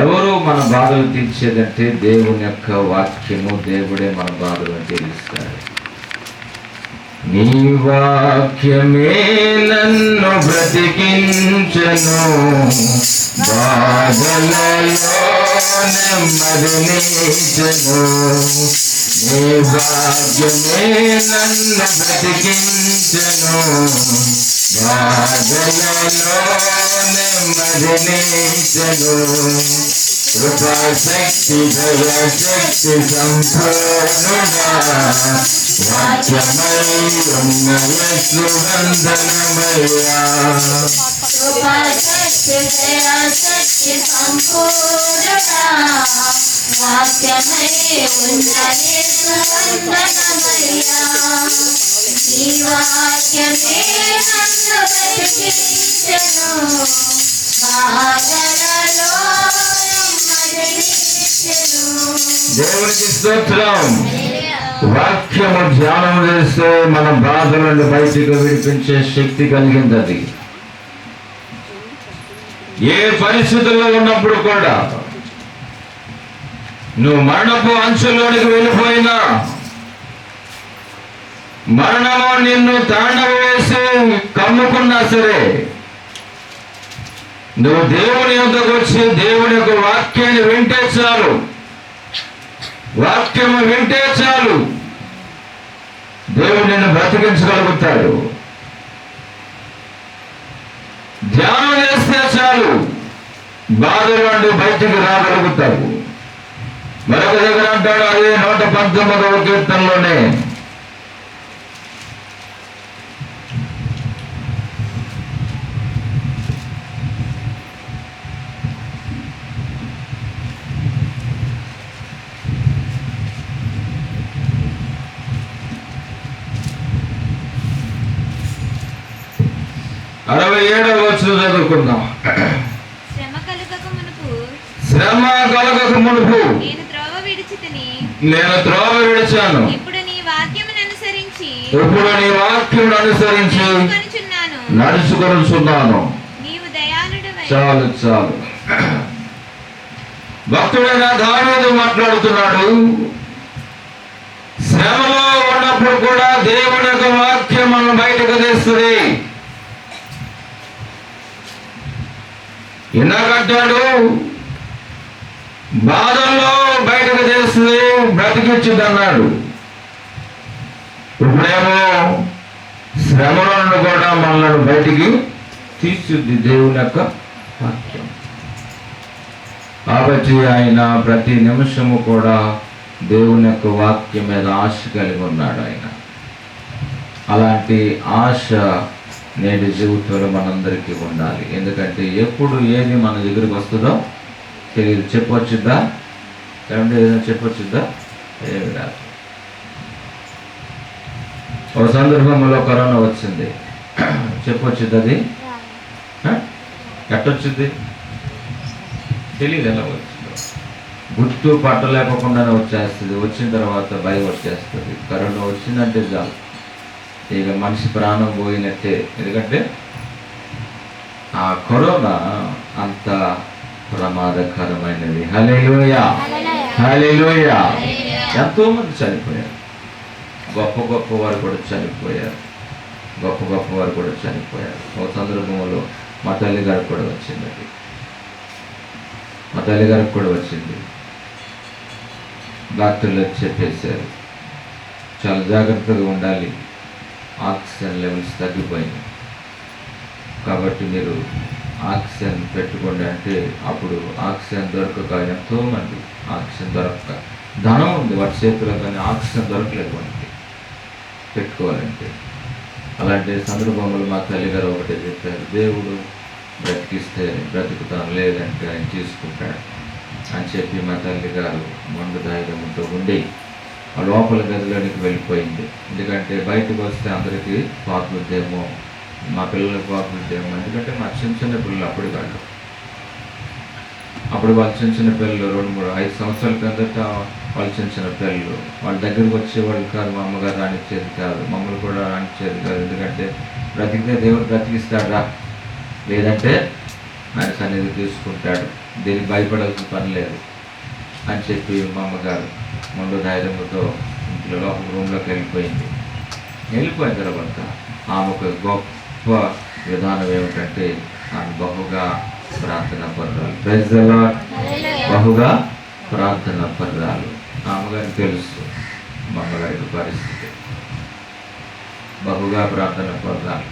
ఎవరు మన బాధలు తీర్చేదంటే దేవుని యొక్క వాక్యము. దేవుడే మన బాధలను తీరుస్తాడు. నీ వాక్యమే నన్ను బ్రతికించెను, బాధలలో నెమ్మదినిచ్చెను. నీ వాక్యమే నన్ను బ్రతికించెను, బాధలలో నెమ్మదినిచ్చెను. కృపాశక్తి దయాశక్తి సంపూర్ణుడా, వాక్యమై ఉన్న యేసు వందనమయ్యా. కృపాశక్తి దయాశక్తి సంపూర్ణుడా, వాక్యమై ఉన్న యేసు వందనమయ్యా. ఈ వాక్యమే నన్ను బ్రతికించెను, బాధలలో దేవునికి స్తోత్రం. వాక్యము ధ్యానం చేస్తే మన బాధల నుండి బయటికి విడిపించే శక్తి కలిగింది. అది ఏ పరిస్థితుల్లో ఉన్నప్పుడు కూడా, నువ్వు మరణపు అంచుల్లోనికి వెళ్ళిపోయినా, మరణము నిన్ను తాండవ వేసి కమ్ముకున్నా సరే, నువ్వు దేవుని యొద్దకు వచ్చి దేవుని యొక్క వాక్యాన్ని వింటే చాలు. వాక్యము వింటే చాలు, దేవుడు నిన్ను బ్రతికించగలుగుతాడు. ధ్యానం చేస్తే చాలు, బాధల నుండి బయటికి రాగలుగుతావు. మరొక దగ్గర అంటాడు, అదే 119వ కీర్తనలోనే, అరవై 67వ వచనం చదువుకుందాం. శ్రమ కలుగక మునుపు నేను త్రోవ విడిచాను, ఇప్పుడు నీ వాక్యమును అనుసరించి నడుచుకొనుచున్నాను. నీవు దయాళుడవై. చాలు చాలు. భక్తుడైన దావీదు మాట్లాడుతున్నాడు. శ్రమలో ఉన్నప్పుడు కూడా దేవుని యొక్క వాక్యం మనం బయటకు తెస్తుంది. ఎన్నాకంటాడు, బాధల్లో బయటకు తెస్తుంది, బ్రతికించుద్ది అన్నాడు. ఇప్పుడేమో శ్రమలో నుండి కూడా మనల్ని బయటికి తీస్తుంది దేవుని యొక్క వాక్యం. కాబట్టి ఆయన ప్రతి నిమిషము కూడా దేవుని యొక్క వాక్యం మీద ఆశ కలిగి ఉన్నాడు. ఆయన అలాంటి ఆశ నేటి జీవితంలో మనందరికీ ఉండాలి. ఎందుకంటే ఎప్పుడు ఏది మన దగ్గరికి వస్తుందో తెలియదు. చెప్పొచ్చుద్దా? ఏదైనా చెప్పొచ్చుద్దా? ఏమి రాదు. ఒక సందర్భంలో కరోనా వచ్చింది, చెప్పొచ్చుద్ది. అది ఎట్టొచ్చుద్ది తెలియదు. ఎలా వచ్చిందో గుర్తు పట్టలేకపోకుండానే వచ్చేస్తుంది. వచ్చిన తర్వాత భయం వచ్చేస్తుంది. కరోనా వచ్చిందంటే చాలు, ఇక మనిషి ప్రాణం పోయినట్టే. ఎందుకంటే ఆ కరోనా అంత ప్రమాదకరమైనది. హల్లెలూయా, హల్లెలూయా. ఎంతో మంది చనిపోయారు. గొప్ప గొప్ప వారు కూడా చనిపోయారు. ఒక సందర్భంలో మా తల్లి గారికి కూడా వచ్చింది. అది మా తల్లి గారికి కూడా వచ్చింది. డాక్టర్లు చెప్పేశారు, చాలా జాగ్రత్తగా ఉండాలి, ఆక్సిజన్ లెవెల్స్ తగ్గిపోయింది, కాబట్టి మీరు ఆక్సిజన్ పెట్టుకోండి అంటే అప్పుడు ఆక్సిజన్ దొరకక ఎంతోమంది ఆక్సిజన్ దొరకక ధనం ఉంది వాటి చేతిలో, కానీ ఆక్సిజన్ దొరకలేదు వాటికి పెట్టుకోవాలంటే. అలాంటి సందర్భంలో మా తల్లిగారు ఒకటే చెప్పారు, దేవుడు బ్రతికిస్తే బ్రతుకుతాను, లేదంటే ఆయన తీసుకుంటాడు అని చెప్పి మా తల్లిగారు మొండు ధైర్యంతో ఉండి ఆ లోపల గదిలోనికి వెళ్ళిపోయింది. ఎందుకంటే బయటకు వస్తే అందరికీ పాకుద్దేమో, మా పిల్లలకు పాకుద్దేమో. ఎందుకంటే మా చిన్న చిన్న పిల్లలు అప్పుడు వాళ్ళు చిన్న చిన్న పిల్లలు 2-3-5 సంవత్సరాల కిందట వాళ్ళు చిన్న పిల్లలు వాళ్ళ దగ్గరికి వచ్చేవాళ్ళు కాదు. మా అమ్మగారు రానిచ్చేది కాదు, మమ్మల్ని కూడా రానిచ్చేది కాదు. ఎందుకంటే బ్రతికితే దేవుడు బ్రతికిస్తాడా, లేదంటే ఆయన సన్నిధి తీసుకుంటాడు, దీనికి భయపడాల్సిన పని లేదు అని చెప్పి మా అమ్మగారు మొండు ధైర్యంతో ఇంట్లో లోపల రూమ్లోకి వెళ్ళిపోయిన తర్వాత ఆమెకు గొప్ప విధానం ఏమిటంటే ఆమె బహుగా ప్రార్థన పర్రాలు. Praise the lord. బహుగా ప్రార్థన పర్రాలు. అమ్మగారికి తెలుసు మా అమ్మగారికి పరిస్థితి, బహుగా ప్రార్థన పర్రాలు.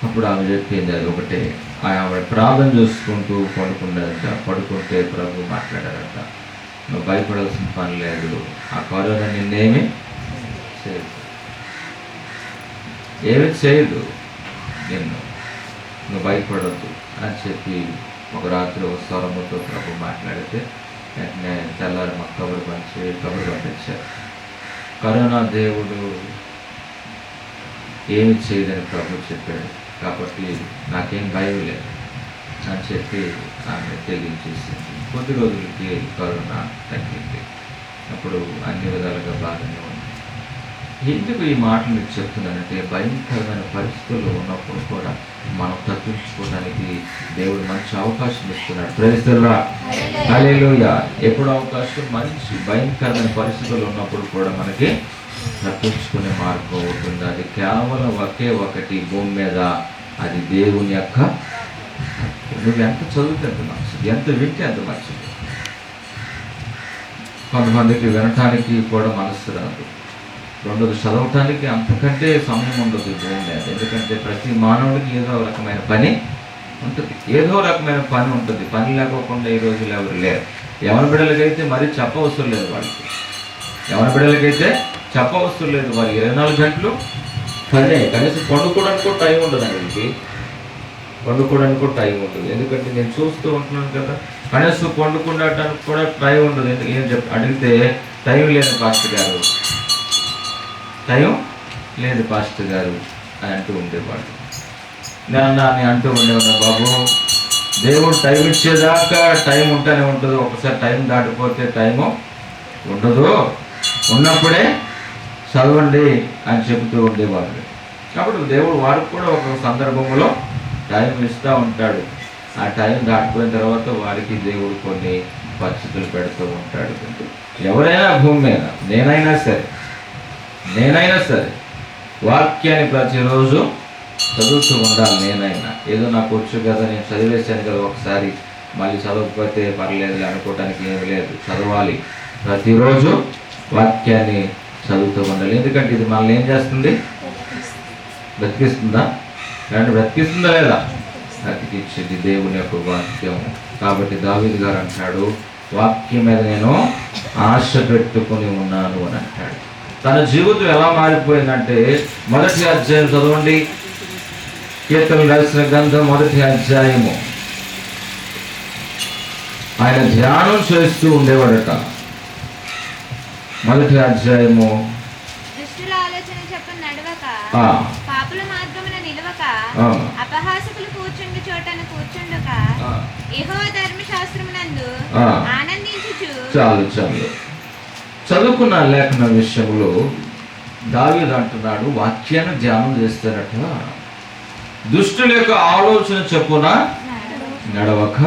అప్పుడు ఆమె చెప్పింది అది ఒకటే, ఆమె ప్రార్థన చూసుకుంటూ పడుకుంటే ప్రభు మాట్లాడారట, నువ్వు భయపడాల్సిన పని లేదు, ఆ కరోనా నిన్నేమి చేయదు, నువ్వు భయపడద్దు అని చెప్పి ఒక రాత్రి ఒక స్వరముతో ప్రభు మాట్లాడితే వెంటనే తెల్లారి మాకు కబురు పంపించారు. కరోనా దేవుడు ఏమి చేయదని ప్రభు చెప్పాడు, కాబట్టి నాకేం భయం లేదు అని చెప్పి ఆమె తెగించేసింది. కొద్ది రోజులకి కరోనా తగ్గింది. అప్పుడు అన్ని విధాలుగా బాగానే ఉంది. ఎందుకు ఈ మాటలు మీకు చెప్తున్నానంటే, భయంకరమైన పరిస్థితుల్లో ఉన్నప్పుడు కూడా మనం తప్పించుకోవడానికి దేవుడు మంచి అవకాశం ఇస్తున్నాడు. Praise the Lord. హల్లెలూయా. ఎప్పుడు అవకాశం? మంచి భయంకరమైన పరిస్థితుల్లో ఉన్నప్పుడు కూడా మనకి తప్పించుకునే మార్గం అవుతుంది. అది కేవలం ఒకే ఒకటి భూమి మీద, అది దేవుని యొక్క. నువ్వు ఎంత చదివితే అంత మంచిది, ఎంత వింటే అంత మంచిది. కొంతమందికి వినటానికి కూడా మనసు రాదు, రెండోది చదవటానికి అంతకంటే సమయం ఉండదు భూమి మీద. ఎందుకంటే ప్రతి మానవుడికి ఏదో రకమైన పని ఉంటుంది, పని లేకోకుండా ఈ రోజులు ఎవరు లేరు. యవన బిడ్డలకైతే మరీ చెప్పవసరం లేదు, వారు 24 గంటలు పనే. కనీసం పండుకోవడానికి కూడా టైం ఉండదు అండి, ఎందుకంటే నేను చూస్తూ ఉంటున్నాను కదా, కనీసం పండుకోవడానికి కూడా టైం ఉండదు. ఏం అడిగితే టైం లేదు పాస్టర్ గారు అని అంటూ ఉండేవాడు. నేను అంటూ ఉండేవాడు, బాబు దేవుడు టైం ఇచ్చేదాకా టైం ఉంటూనే ఉంటుంది, ఒకసారి టైం దాటిపోతే టైము ఉండదు, ఉన్నప్పుడే చదవండి అని చెబుతూ ఉండేవాడు. కాబట్టి దేవుడు వారికి కూడా ఒక సందర్భంలో టైం ఇస్తూ ఉంటాడు. ఆ టైం దాటిపోయిన తర్వాత వారికి దేవుడు కొన్ని పరిస్థితులు పెడుతూ ఉంటాడు. ఎవరైనా భూమి మీద, నేనైనా సరే వాక్యాన్ని ప్రతిరోజు చదువుతూ ఉండాలి. నేనైనా ఏదో నాకు వచ్చు కదా, నేను చదివేశాను కదా, ఒకసారి మళ్ళీ చదవకపోతే పర్లేదు అనుకోవటానికి ఏమి లేదు. చదవాలి, ప్రతిరోజు వాక్యాన్ని చదువుతూ ఉండాలి. ఎందుకంటే ఇది మనల్ని ఏం చేస్తుంది? బ్రతికిస్తుందా లేదా? బ్రతికించేది దేవుని యొక్క వాక్యం. కాబట్టి దావీదు గారు అంటాడు, వాక్యం మీద నేను ఆశ పెట్టుకుని ఉన్నాను అని అంటాడు. తన జీవితం ఎలా మారిపోయిందంటే, 1వ అధ్యాయం చదవండి, కీర్తనలు రాసిన గ్రంథం 1వ అధ్యాయము. ఆయన ధ్యానం చేస్తూ ఉండేవాడట. 1వ అధ్యాయము. దుష్టుల ఆలోచన చొప్పున నడవక, పాపుల మార్గమున నిలవక, అపహాసకులు కూర్చుండు చోటన కూర్చుండక, యెహోవా ధర్మశాస్త్రమునందు ఆనందించుచు. చాలు చదువుకున్న లేఖన విషయంలో దావీదు అంటున్నాడు, వాక్యాన్ని ధ్యానం చేస్తారట. దుష్టుల యొక్క ఆలోచన చొప్పున నడవక,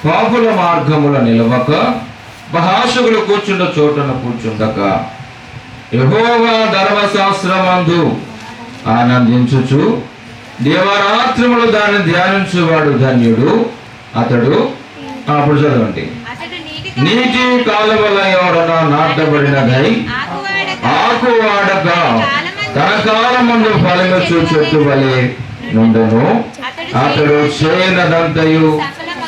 పాపుల మార్గముల నిలవక, అపహాసకులు కూర్చుండ చోటన కూర్చుండక, యెహోవా ధర్మశాస్త్రమందు ఆనందించుచు దేవరాత్రములు దాన్ని ధ్యానించువాడు ధన్యుడు అతడు. అప్పుడు చదవండి, నీటి కాలువల ఎవరన్నా నాటబడినదై ఆకు వాడక తన కాలమందు ఫలమిచ్చు చెట్టు వలె నుండును, అతడు చేయనదంతయు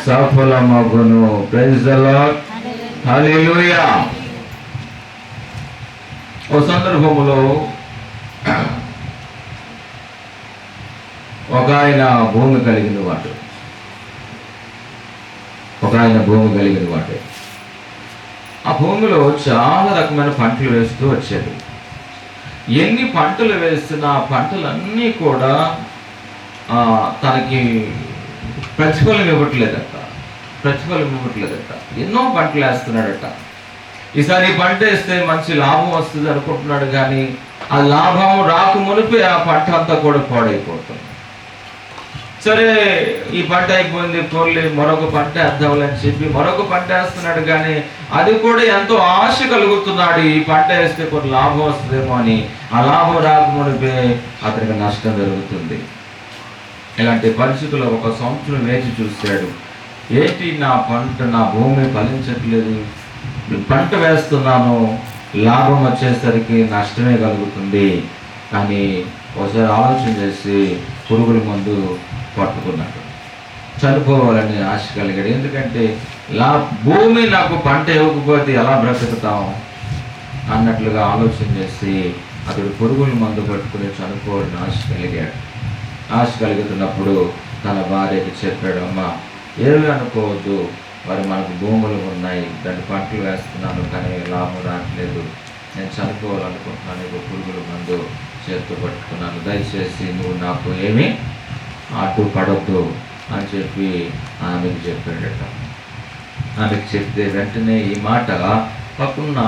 సఫలమగును. Praise the Lord. హల్లెలూయా. ఓ సందర్భములో ఒక ఆయన భూమి కలిగిన వాడు, ఆ భూమిలో చాలా రకమైన పంటలు వేస్తూ వచ్చాడు. ఎన్ని పంటలు వేస్తున్నా ఆ పంటలన్నీ కూడా తనకి ప్రతిఫలం ఇవ్వట్లేదట. ఎన్నో పంటలు వేస్తున్నాడట. ఈసారి పంట వేస్తే మంచి లాభం వస్తుంది అనుకుంటున్నాడు, కానీ ఆ లాభం రాకమునిపే ఆ పంట అంతా కూడా పాడైపోతుంది. సరే, ఈ పంట అయిపోయింది, పోర్లే మరొక పంట వేద్దామని చెప్పి మరొక పంట వేస్తున్నాడు, కానీ అది కూడా ఎంతో ఆశ కలుగుతున్నాడు. ఈ పంట వేస్తే కొన్ని లాభం వస్తుందేమో అని. ఆ లాభం రాకమునిపే అతనికి నష్టం జరుగుతుంది. ఇలాంటి పరిస్థితుల్లో ఒక సంవత్సరం వేచి చూశాడు. ఏంటి, నా భూమి ఫలించట్లేదు, పంట వేస్తున్నాను, లాభం వచ్చేసరికి నష్టమే కలుగుతుంది అని ఒకసారి ఆలోచన చేసి పురుగుల మందు పట్టుకున్నాడు. చనిపోవాలని ఆశ కలిగాడు. ఎందుకంటే భూమి నాకు పంట ఇవ్వకపోతే ఎలా బ్రతుకుతాం అన్నట్లుగా ఆలోచన చేసి అతడు పురుగుల మందు పట్టుకుని చనిపోవాలని ఆశ కలుగుతున్నప్పుడు తన భార్యకి చెప్పాడు, అమ్మ ఏమి అనుకోవద్దు, మరి మనకు భూములు ఉన్నాయి, దాన్ని పంటలు వేస్తున్నాను, కానీ లాభం రావట్లేదు, నేను చనిపోవాలనుకుంటున్నాను, ఇక పురుగుల మందు చేతితో పట్టుకున్నాను, దయచేసి నువ్వు నాకు ఏమీ అడ్డుపడద్దు అని చెప్పి ఆమెకు చెప్పాడట. ఆమెకు చెప్తే వెంటనే ఈ మాట పక్కన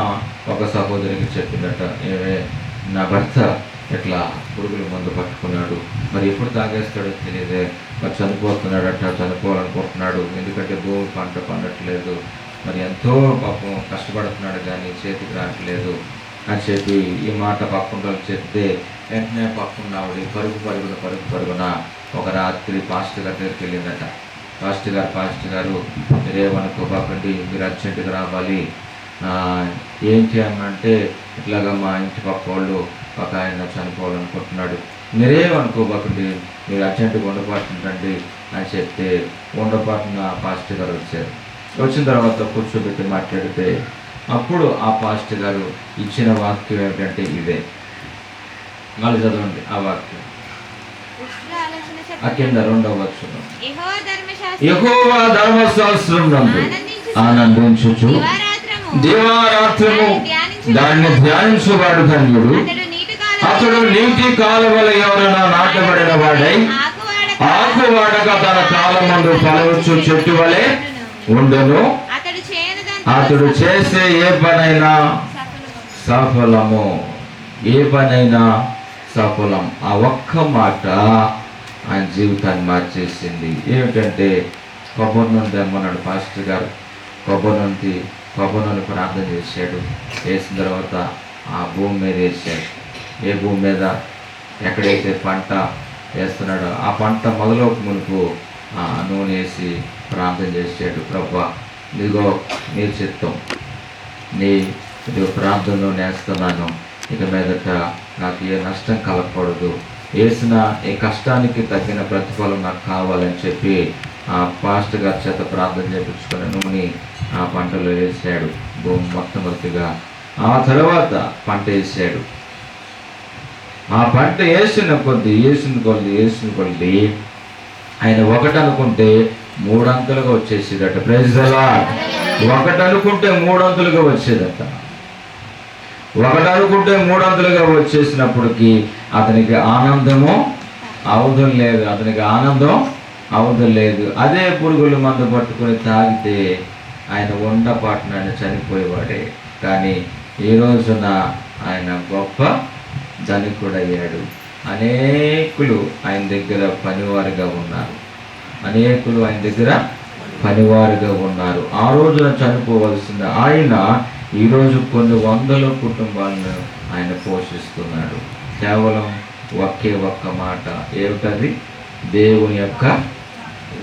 ఒక సహోదరికి చెప్పిందట, ఏమే నా భర్త ఇట్లా పురుగుల మందు పట్టుకున్నాడు, మరి ఎప్పుడు తాగేస్తాడో తెలియదే, మరి చనిపోవాలనుకుంటున్నాడు, ఎందుకంటే భూమి పంట పండట్లేదు, మరి ఎంతో పాపం కష్టపడుతున్నాడు కానీ చేతికి రావట్లేదు అని చెప్పి ఈ మాట పక్కన చెప్తే వెంటనే పక్కన ఆవిడ పరుగున ఒక రాత్రి పాస్టర్ గారి దగ్గరికి వెళ్ళిందట. పాస్టర్ గారు మీరేమనుకోకండి, మీరు అర్జెంటుగా రావాలి, ఏంటి అనంటే ఇట్లాగా మా ఇంటి పక్క వాళ్ళు ఒక ఆయన చనిపోవాలనుకుంటున్నాడు, మీరేమనుకోకండి, మీరు అర్జెంటుగా ఉండపాటుంటండి అని చెప్తే ఉండపాటున పాస్టర్ గారు వచ్చారు. వచ్చిన తర్వాత కూర్చోబెట్టి మాట్లాడితే అప్పుడు ఆ పాస్టర్ గారు ఇచ్చిన వాక్యం ఏమిటంటే ఇదే. మళ్ళీ చదవండి ఆ వాక్యం, ఆ కింద 2వ వచనం. యెహోవా ధర్మశాస్త్రం నందు ఆనందించుచు దివారాత్రము దాన్ని ధ్యానించువాడు ధన్యుడు. అతడు నీటి కాలువల ఎవరైనా నాటబడిన వాడై ఆకు వాడక తన కాలమందు ఫలవచ్చు చెట్టు వలె ఉండెను. అతడు చేసే ఏ పనైనా సఫలం. ఆ ఒక్క మాట ఆయన జీవితాన్ని మార్చేసింది. ఏమిటంటే కొబ్బరి నూనె తెమ్మన్నాడు పాస్టర్ గారు. కొబ్బరి నూనె ప్రార్థన చేశాడు. వేసిన తర్వాత ఆ భూమి మీద వేసాడు. ఏ భూమి మీద ఎక్కడైతే పంట వేస్తున్నాడో ఆ పంట మొదలోకి మునుపు ఆ నూనె వేసి ప్రార్థన చేశాడు. ప్రభువా, ఇదిగో నీ చిత్తం, నీ ప్రార్థనలో నేస్తున్నాను, ఇక మీదట నాకు ఏ నష్టం కలగకూడదు, వేసిన ఏ కష్టానికి తగిన ప్రతిఫలం నాకు కావాలని చెప్పి ఆ పాస్టర్ గారి చేత ప్రార్థన చేయించుకుని నూనె ఆ పంటలో వేసాడు. భూమి మొట్టమొదటిగా ఆ తర్వాత పంట వేసాడు. ఆ పంట వేసిన కొద్ది ఆయన ఒకటి అనుకుంటే 3 అంతులుగా వచ్చేసేదట. Praise the Lord. ఒకటి అనుకుంటే 3 అంతులుగా వచ్చేదట. ఒకటి అనుకుంటే 3 అంతులుగా వచ్చేసినప్పటికీ అతనికి ఆనందము అవధం లేదు. అదే పురుగుల మందు పట్టుకొని తాగితే ఆయన ఉండపాటున ఆయన చనిపోయేవాడే. కానీ ఈ రోజున ఆయన గొప్ప ధనికుడయ్యాడు. అనేకులు ఆయన దగ్గర పనివారుగా ఉన్నారు. ఆ రోజున చనిపోవలసిన ఆయన ఈరోజు కొన్ని 100 కుటుంబాలను ఆయన పోషిస్తున్నాడు. కేవలం ఒక్క మాట. ఏమిటది? దేవుని యొక్క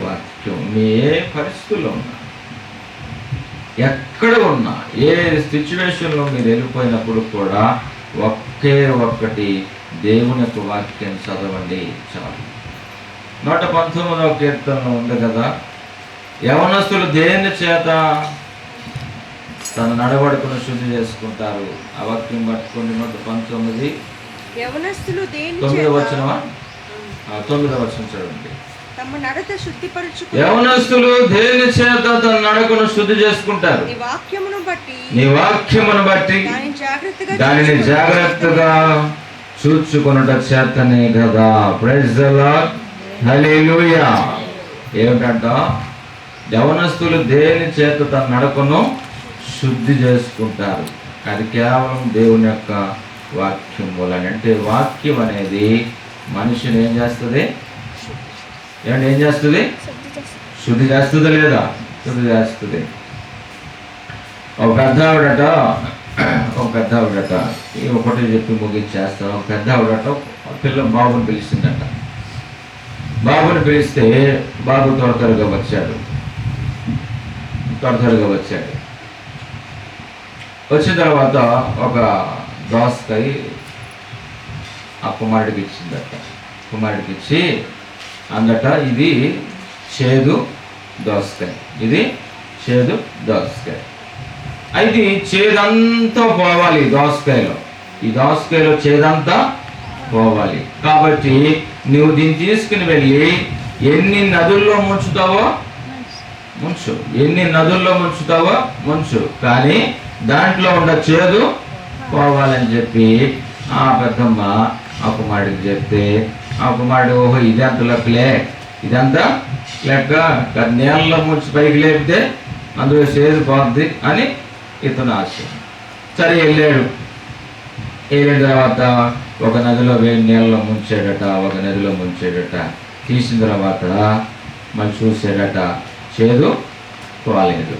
వాక్యం. మీ ఏ పరిస్థితుల్లో ఉన్నా, ఎక్కడ ఉన్నా, ఏ సిచ్యువేషన్లో మీరు వెళ్ళిపోయినప్పుడు కూడా ఒక్కటి దేవుని యొక్క వాక్యం చదవండి చాలు. 119వ కీర్తనలో ఉంది కదా, యవనస్తులు దేని చేత తన నడవడుకును శుద్ధి చేసుకుంటారు. ఆ వాక్యం పట్టుకోండి. 119 యవనస్తులు దేని 9వ వచనమా? 9వ వచనం చదవండి. తమ నడత శుద్ధిపరచుకు యవనస్తులు దేని చేత తన నడకను శుద్ధి చేసుకుంటారు. నీ వాక్యమును బట్టి దానిని జాగ్రత్తగా చూచుకొనుట చేతనే కదా. ప్రైజ్ ది లార్డ్, హల్లెలూయా. ఏమిటంట? యవనస్తులు దేని చేత తన నడకను శుద్ధి చేసుకుంటారు. అది కేవలం దేవుని యొక్క వాక్యం వలన. అంటే వాక్యం అనేది మనిషిని ఏం చేస్తుంది? ఏం చేస్తుంది? శుద్ధి చేస్తుందా లేదా? శుద్ధి చేస్తుంది. ఒక పెద్ద ఆవిడట ఒకటి చెప్పి ముగించేస్తాను. ఒక పెద్ద ఆవిడట బాబుని పిలిచిందట. బాబుని పిలిస్తే బాబు త్వరగా వచ్చాడు. వచ్చిన తర్వాత ఒక దోసకాయ ఆ కుమారుడికి ఇచ్చిందట. కుమారుడికి ఇచ్చి అందట, ఇది చేదు దోసకాయ, ఇది చేదు దోసకాయ. అయితే చేదంతా పోవాలి ఈ దోసకాయలో చేదంతా పోవాలి. కాబట్టి నువ్వు దీన్ని తీసుకుని వెళ్ళి ఎన్ని నదుల్లో ముంచుతావో ముంచు, కానీ దాంట్లో ఉన్న చేదు పోవాలని చెప్పి ఆ పెద్దమ్మ ఆ కుమారుడికి చెప్తే, ఆ కుమారుడు ఓహో ఇదంతా లెక్క నీళ్ళలో ముంచి పైకి లేపితే అందులో చేదు పోద్ది అని ఇతను ఆశ. సరే వెళ్ళిన తర్వాత ఒక నదిలో వేడి నీళ్ళలో ముంచాడట. తీసిన తర్వాత మళ్ళీ చూసాడట, చేదు పోలేదు.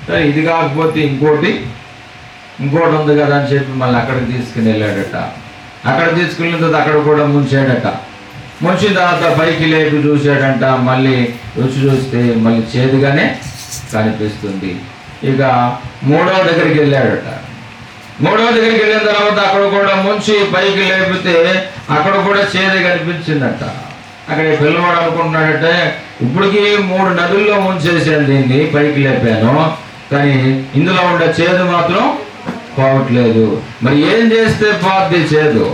సరే ఇది కాకపోతే ఇంకోటి ఉంది కదా అని చెప్పి మళ్ళీ అక్కడికి తీసుకుని వెళ్ళాడట. అక్కడ తీసుకెళ్ళిన తర్వాత అక్కడ కూడా ముంచాడట. ముంచిన తర్వాత పైకి లేపి చూశాడంట. మళ్ళీ రుచి చూస్తే మళ్ళీ చేదుగానే కనిపిస్తుంది. ఇక మూడవ దగ్గరికి వెళ్ళాడట. వెళ్ళిన తర్వాత అక్కడ కూడా ముంచి పైకి లేపితే అక్కడ కూడా చేదు కనిపించిందట. అక్కడ పిల్లవాడు అనుకుంటున్నాడంటే, ఇప్పటికీ 3 నదుల్లో ముంచేసాను, దీన్ని పైకి లేపాను, కానీ ఇందులో ఉండే చేదు మాత్రం పోవట్లేదు. మరి ఏం చేస్తే పోద్ది చేదు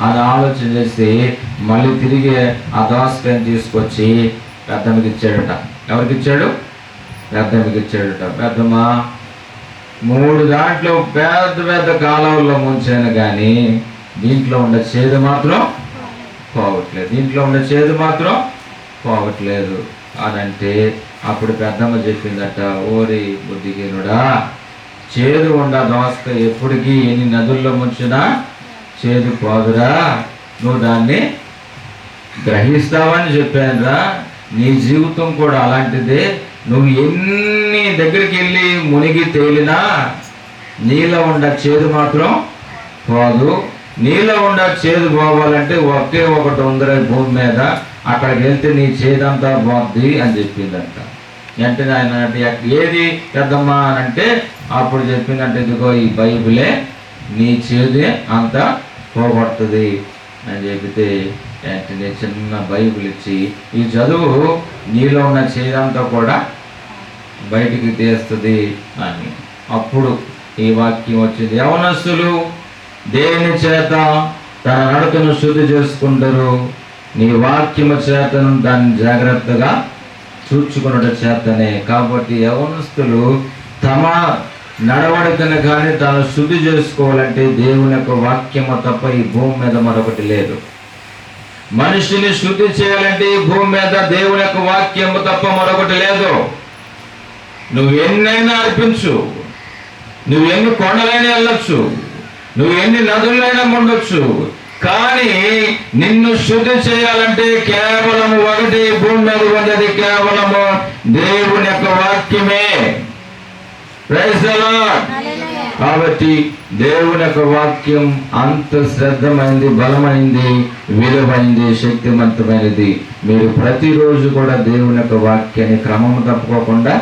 అని ఆలోచన చేసి మళ్ళీ తిరిగి ఆ దోసకాయని తీసుకొచ్చి పెద్దమ్మకి ఇచ్చాడట. ఎవరికి ఇచ్చాడు? పెద్దమ్మకి ఇచ్చాడట. పెద్దమ్మ 3 దాంట్లో పెద్ద కాలువల్లో ముంచాను, కానీ దీంట్లో ఉండే చేదు మాత్రం పోవట్లేదు అని అంటే, అప్పుడు పెద్దమ్మ చెప్పిందట, ఓరి బుద్ధిహీనుడా, చేదు ఉండ దోసకాయ ఎప్పటికీ ఎన్ని నదుల్లో ముంచినా చేదు పోదురా, నువ్వు దాన్ని గ్రహిస్తావని చెప్పానురా. నీ జీవితం కూడా అలాంటిదే. నువ్వు ఎన్ని దగ్గరికి వెళ్ళి మునిగి తేలినా నీలో ఉండ చేదు మాత్రం పోదు. నీలో ఉండ చేదు పోవాలంటే ఒకే ఒకటి ఉందిరా భూమి మీద, అక్కడికి వెళ్తే నీ చేదంతా పోద్ది అని చెప్పిందంట. వెంటనే ఆయన ఏది పెద్దమ్మా అని అంటే, అప్పుడు చెప్పిందంటే, ఇదిగో ఈ బైబిలే నీ చేదే అంతా పోగొడుతుంది అని చెబితే, వెంటనే చిన్న బైబిల్ ఇచ్చి ఈ చదువు నీలో ఉన్న చేదంతా కూడా బయటికి తీస్తుంది అని. అప్పుడు ఈ వాక్యం వచ్చింది, యవనస్తులు దేని చేత తన నడకను శుద్ధి చేసుకుంటారు, నీ వాక్యము చేతను దాన్ని జాగ్రత్తగా చూచుకున్నట చేతనే. కాబట్టి యవనస్తులు తమ నడవడికను కానీ తాను శుద్ధి చేసుకోవాలంటే దేవుని యొక్క వాక్యము తప్ప ఈ భూమి మీద మరొకటి లేదు. మనిషిని శుద్ధి చేయాలంటే ఈ భూమి మీద దేవుని యొక్క వాక్యము తప్ప మరొకటి లేదు. నువ్వు ఎన్నైనా అర్పించు, నువ్వు ఎన్ని కొండలైనా వెళ్ళొచ్చు, నువ్వు ఎన్ని నదులైనా ఉండొచ్చు, కానీ నిన్ను శుద్ధి చేయాలంటే కేవలం ఒకటి భూమి మీద ఉన్నది, కేవలము దేవుని యొక్క వాక్యమే. Praise the Lord. కాబట్టి దేవుని యొక్క వాక్యం అంత శ్రద్ధమైంది, బలమైంది, విలువైంది, శక్తివంతమైనది. మీరు ప్రతిరోజు కూడా దేవుని యొక్క వాక్యాన్ని క్రమము తప్పుకోకుండా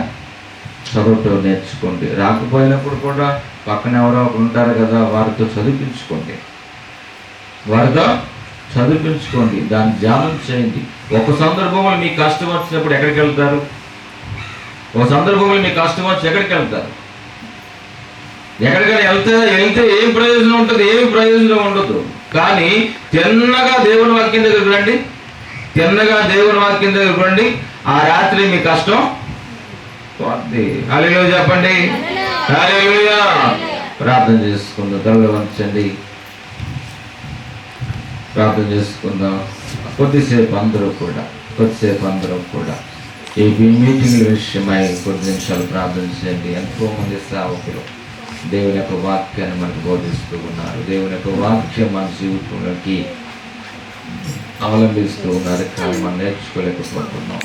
చదువుతూ నేర్చుకోండి. రాకపోయినప్పుడు కూడా పక్కన ఎవరో ఉంటారు కదా, వారితో చదివించుకోండి, వారితో చదివించుకోండి, దాన్ని ధ్యానం చేయండి. ఒక సందర్భంలో మీకు కష్టం వచ్చినప్పుడు ఎక్కడికి వెళ్తారు? ఒక సందర్భంలో మీకు కష్టం వచ్చి ఎక్కడికి వెళ్తారు? ఎక్కడికైనా వెళ్తే ఏం ప్రయోజనం ఉంటుంది? ఏమి ప్రయోజనం ఉండదు. కానీ తిన్నగా దేవుని వాక్యం దగ్గరికి రండి, తిన్నగా దేవుని వాక్యం దగ్గరికి రండి, ఆ రాత్రి మీ కష్టం పోద్ది. హల్లెలూయా చెప్పండి, హల్లెలూయా. ప్రార్థన చేసుకుందాం, తలలు వంచండి, ప్రార్థన చేసుకుందాం. కొద్దిసేపు అందరూ కూడా ఈ మీటింగ్ల విషయమై కొద్ది నిమిషాలు ప్రార్థన చేయండి. ఎంతో మంది సేవకులు దేవుని యొక్క వాక్యాన్ని మనకు బోధిస్తూ ఉన్నారు. దేవుని యొక్క వాక్యం మన జీవితంలోకి అవలంబిస్తూ ఉన్నారు. కానీ మనం నేర్చుకోలేకపోతున్నాం.